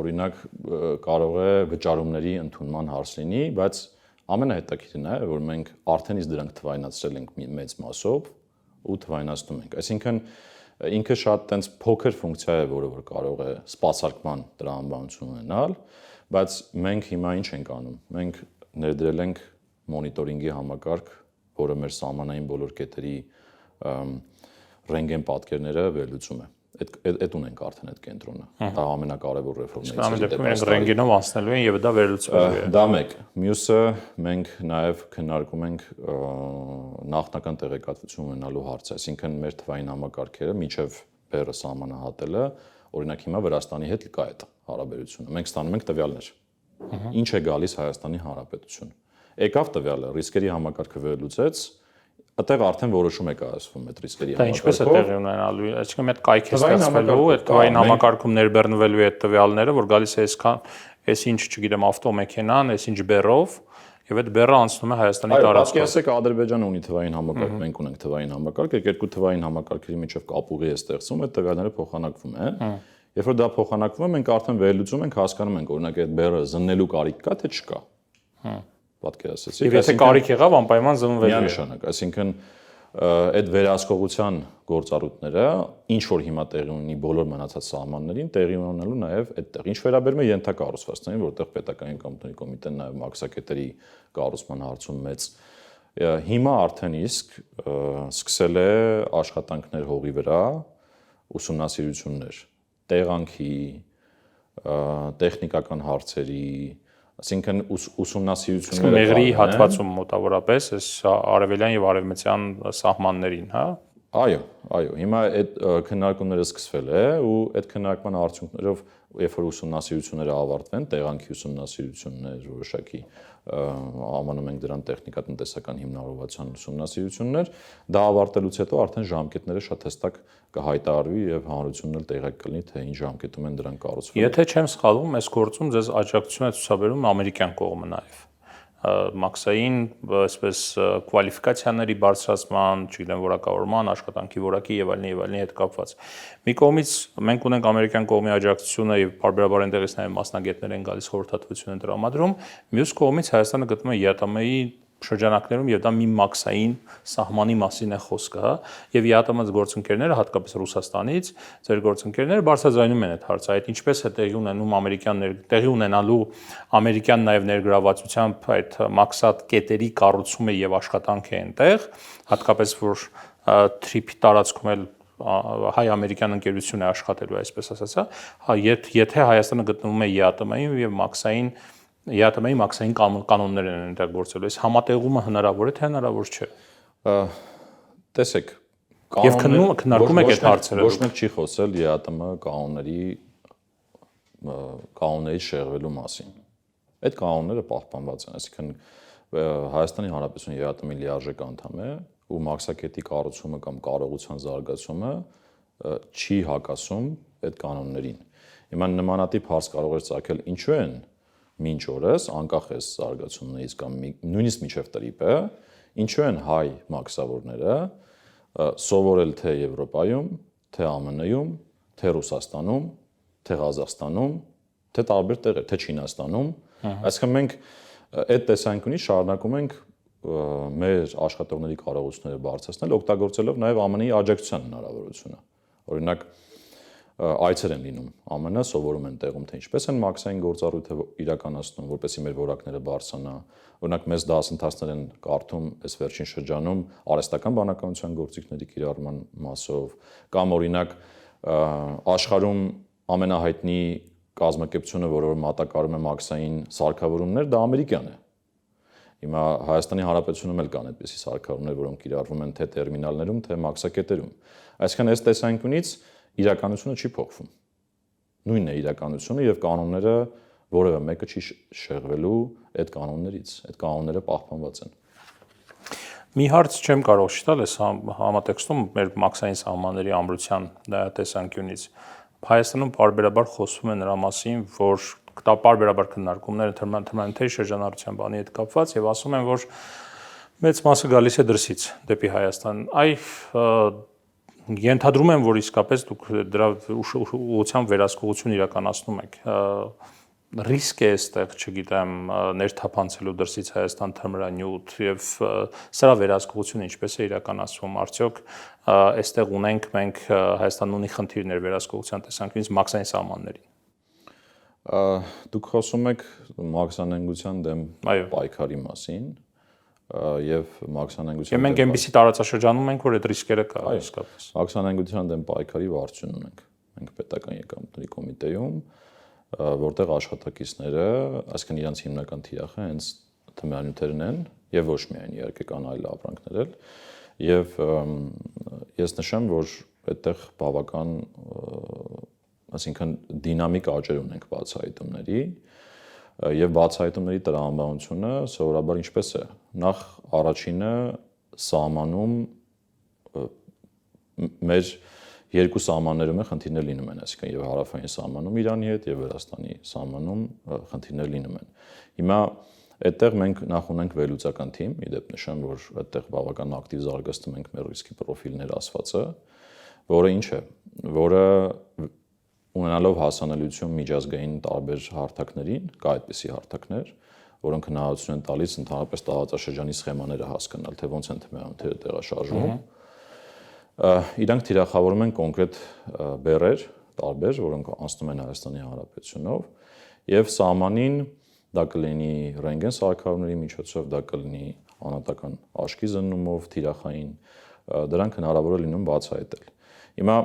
օրինակ կարող է վճարումների ընդունման հարց լինի, բայց ամենահետաքրքիրն է, որ մենք արդեն իսկ դրանք թվայնացրել ենք մեծ մասով ու թվայնացնում ենք։ Այսինքն ինքը շատ տենց փոքր ֆունկցիա է, որը որ կարող է սպասարկման տրամաբանություն ունենալ, բայց մենք հիմա ինչ ենք անում։ Մենք ներդրել ենք մոնիտորինգի համակարգ, որը մեր սահմանային բոլոր կետերի ռենտգեն պատկերները վերլուծում է։ Այդ ունենք արդեն այդ կենտրոնը։ Դա ամենակարևոր ռեֆորմներից է։ Մենք ռենտգենով անցնելու են եւ դա վերլուծվելու է։ Դա մեկ։ Մյուսը մենք նաեւ քննարկում ենք նախնական տեղեկատվություն ունենալու հարցը, այսինքն մեր թվային համակարգերը միջև բեռը սահմանահատելը, օրինակ հիմա Վրաստանի հետ կա այդ հարաբերությունը։ Մենք ստանում ենք տվյալներ։ Ինչ է գալիս Հայաստանի Հանրապետություն։ Եկավ տվյալը, ռիսկերի համակարգը վերլուծեց, այդտեղ արդեն որոշում է կայացվում այդ ռիսկերի համակարգով։ Դա ինչպես է տեղի ունենալու, այսինքն այդ կայք է ստեղծվելու, այդ թվային համակարգում ներբեռնվելու է այդ տվյալները, որ գալիս է այս ինչ, չգիտեմ, ավտոմեքենան, այս ինչ բեռով, եւ այդ բեռը անցնում է Հայաստանի տարածքով։ Ասեք Ադրբեջանը ունի թվային համակարգ, մենք ունենք թվային համակարգ, երկու թվային համակարգերի միջև կապուղի է ստեղծվում, այդ տվյալները փոխանակվում են։ Երբ որ դա փոխանակվում է, մենք արդեն վերլուծում ենք, հասկանում ենք, օրինակ այդ բեռը զննելու կարիք կա, թե չկա։ Պատկերացրեցիք։ Եվ եթե կարիք եղավ, անպայման զննվելու է։ Միանշանակ, այսինքն այդ վերահսկողության գործառույթները ինչ որ հիմա տեղի ունի բոլոր մնացած սահմաններին, տեղի ունենալու նաև այդտեղ։ Ինչ վերաբերում է ենթակառուցվածքներին, որտեղ պետական եկամուտների կոմիտեն նաև մաքսակետերի կառուցման հարցում մեծ հիմա արդեն իսկ սկսել է աշխատանքներ հողի վրա, ուսումնասիրություններ, տեղանքի, տեխնիկական հարցերի, այսինքն ուսումնասիրությունները մեղրի հատվածում մոտավորապես այս արևելյան եւ արևմտյան սահմաններին, հա։ Այո, հիմա այդ քննարկումները սկսվել է ու այդ քննարկման արդյունքներով երբ որ ուսումնասիրությունները ավարտվեն, տեղանքի ուսումնասիրություններ, որոշակի անվանում ենք դրան տեխնիկատնտեսական հիմնավորվածության ուսումնասիրություններ, դա ավարտելուց հետո արդեն ժամկետները շատ հստակ կհայտարարվի եւ հանրությունն էլ տեղյակ կլինի, թե ինչ ժամկետում են դրանք կառուցվում։ Եթե չեմ սխալվում, այս գործում ձեզ աջակցություն է ցուցաբերում ամերիկյան կողմը նաեւ։ Մաքսային, այսպես կվալիֆիկացիաների բարձրացման, չգիտեմ, որակավորման, աշխատանքի որակի եւ այլնի հետ կապված։ Մի կողմից մենք ունենք ամերիկյան կողմի աջակցությունը եւ բարբերաբար այնտեղից նաեւ մասնագետներ են գալիս խորհրդատվություն են տրամադրում, մյուս կողմից Հայաստանը գտնում է ԵԱՏՄ-ի շրջանակներում եւ դա մի մաքսային սահմանի մասին է խոսքը, հա, եւ ԵԱՏՄ-ից գործընկերները, հատկապես Ռուսաստանից, ձեր գործընկերները բարձրաձայնում են այդ հարցը, այդ ինչպես է տեղի ունենալու ամերիկյան նաեւ ներգրավվածությամբ այդ մաքսատ կետերի կառուցումը եւ աշխատանքը այնտեղ, հատկապես որ թրիփի տարածքում էլ հայ-ամերիկյան ընկերություն է աշխատելու, այսպես ասած, հա, եթե Հայաստանը գտնվում է ԵԱՏՄ-ին եւ ԵԱՏՄ-ի մաքսային կանոններ են այնտեղ գործելու, այս համատեղումը հնարավոր է թե հնարավոր չէ։ Տեսեք, եւ քննարկում եք այդ հարցերը։ Ոչ մեկ չի խոսել ԵԱՏՄ կանոնների շեղվելու մասին։ Այդ կանոնները պահպանված են, այսինքն Հայաստանի Հանրապետությունը ԵԱՏՄ-ի լիարժեք անդամ է ու մաքսակետի կառուցումը կամ կարողության զարգացումը չի հակասում այդ կանոններին։ Հիմա նմանատիպ հարց կարող է ծագել ինչու են մինչ օրս անկախ է զարգացումներից կամ նույնիսկ միջև տրիպը, ինչու են հայ մաքսավորները սովորել թե Եվրոպայում, թե ԱՄՆ-ում, թե Ռուսաստանում, թե Ղազախստանում, թե տարբեր տեղեր, թե Չինաստանում, այսինքն մենք այդ տեսանկյունից շարունակում ենք մեր աշխատողների կարողությունները բարձրացնել, օգտագործելով նաև ԱՄՆ-ի աջակցության հնարավորությունը։ Օրինակ այցեր են լինում ԱՄՆ, սովորում են տեղում, թե ինչպես են մաքսային գործառույթը իրականացնում, որպեսզի մեր որակները բարձրանա։ Օրինակ մեծ դասընթացներ են կարդում այս վերջին շրջանում արհեստական բանականության գործիքների կիրառման մասով, կամ օրինակ աշխարհում ամենահայտնի կազմակերպությունը, որը մատակարարում է մաքսային սարքավորումներ, դա ամերիկյան է։ Հիմա Հայաստանի Հանրապետությունում էլ կան այդպիսի սարքավորումներ, որոնք կիրառվում են թե տերմինալներում, թե մաքսակետերում։ Այսինքն այս տեսանկյունից իրականությունը չի փոխվում։ Նույնն է իրականությունը եւ կանոնները որևէ մեկը չի շեղվելու այդ կանոններից, այդ կանոնները պահպանված են։ Մի հարց չեմ կարող չտալ այս համատեքստում մեր մաքսային սահմանների ամրության տեսանկյունից։ Հայաստանում պարբերաբար խոսվում է նրա մասին, որ պարբերաբար քննարկումներ թմրանյութերի շրջանառության բանի հետ կապված եւ ասում են, որ մեծ մասը գալիս է դրսից դեպի Հայաստան։ Ենթադրում եմ, որ իսկապես դուք դրա ուղղությամբ վերահսկողություն իրականացնում եք։ Ռիսկ է այստեղ, չգիտեմ, ներթափանցելու դրսից Հայաստան թմրանյութ եւ սրա վերահսկողությունը ինչպես է իրականացվում։ Արդյոք այստեղ ունենք մենք Հայաստանն ունի խնդիրներ վերահսկողության տեսանկյունից մաքսային սահմաններին։ Դուք խոսում եք մաքսանենգության դեմ պայքարի մասին եւ մաքսանենգության մենք այնպեսի տարածաշրջանում ենք, որ այդ ռիսկերը կա իսկապես։ Մաքսանենգության դեմ պայքարի վարչություն ունենք։ Մենք պետական եկամուտների կոմիտեում, որտեղ աշխատակիցները, այսինքն իրենց հիմնական թիրախը հենց թմրանյութերն են եւ ոչ միայն իհարկե կան այլ ապրանքներ էլ, եւ ես նշեմ, որ այդտեղ բավական, այսինքն դինամիկ աճեր ունենք բացահայտումների եւ բացահայտումների տրամաբանությունը սովորաբար ինչպես է։ Նախ առաջինը սահմանում մեր երկու սահմաններում է խնդիրներ լինում են, այսինքն եւ հարավային սահմանում Իրանի հետ եւ Վրաստանի սահմանում խնդիրներ լինում են։ Հիմա այդտեղ մենք նախ ունենք վերլուծական թիմ, իդեպ նշեմ, որ այդտեղ բավական ակտիվ զարգացնում ենք մեր ռիսկի պրոֆիլներ ասվածը, որը ինչ է, որը ունենալով հասանելիություն միջազգային տարբեր հարթակներին, կա այդպիսի հարթակներ, որոնք հնարավորություն են տալիս ընդհանրապես տարածաշրջանի սխեմաները հասկանալ, թե ոնց են թմրանյութերը տեղաշարժվում։ Իրանք թիրախավորում են կոնկրետ բեռեր, տարբեր, որոնք անցնում են Հայաստանի Հանրապետությունով, եւ սահմանին դա կլինի ռենտգեն սարքավորումների միջոցով, դա կլինի անհատական աչքի զննումով, թիրախային, դրանք հնարավոր է լինում բացահայտել։ Հիմա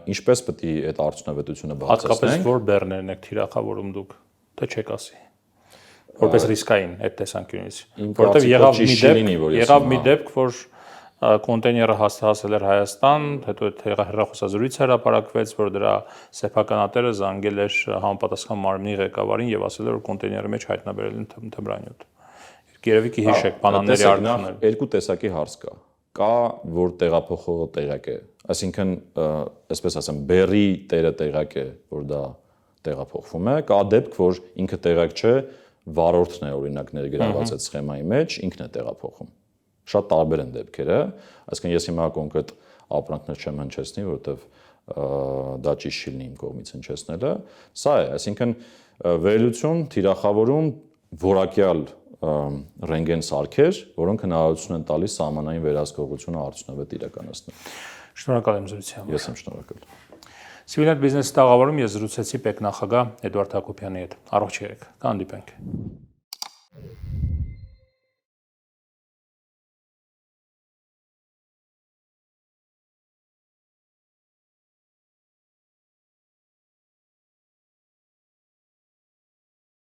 ինչպես պետք է այդ արդյունավետությունը բացահայտենք։ Հատկապես որ բեռներն եք թիրախավորում դուք, թե չեք ասի։ Որպես ռիսկային այդ տեսանկյունից, որտեղ եղավ մի դեպք, որ կոնտեյները հասել էր Հայաստան, հետո հեռախոսազրույց հրապարակվեց, որ դրա սեփականատերը զանգել էր համապատասխան մարմնի ղեկավարին եւ ասել էր, որ կոնտեյների մեջ հայտնաբերել են թմրանյութ։ Երևի կհիշեք բանանների արդյունքները։ Երկու տեսակի հարց կա։ Կա, որ տեղափոխողը տեղակ է, այսինքն, այսպես ասեմ, բեռի տերը տեղակ է, որ դա տեղափոխվում է, կա դեպք, որ ինքը տեղակ չէ, վարորդն է օրինակ ներգրաված այդ սխեմայի մեջ, ինքն է տեղափոխում։ Շատ տարբեր են դեպքերը, այսինքն ես հիմա կոնկրետ ապրանքներ չեմ հնչեցնի, որովհետև դա ճիշտ չի լինի իմ կողմից հնչեցնելը։ Սա է, այսինքն վերլուծություն, թիրախավորում, որակյալ ռենտգեն սարքեր, որոնք հնարավորություն են տալիս սահմանային վերահսկողությունը արդյունավետ իրականացնել։ Շնորհակալ եմ զրույցի համար։ Ես եմ շնորհակալ։ Civilnet Business-ի տաղավարում ես զրուցեցի ՊԵԿ նախագահ Էդվարդ Հակոբյանի հետ։ Առողջ եղեք, կհանդիպենք։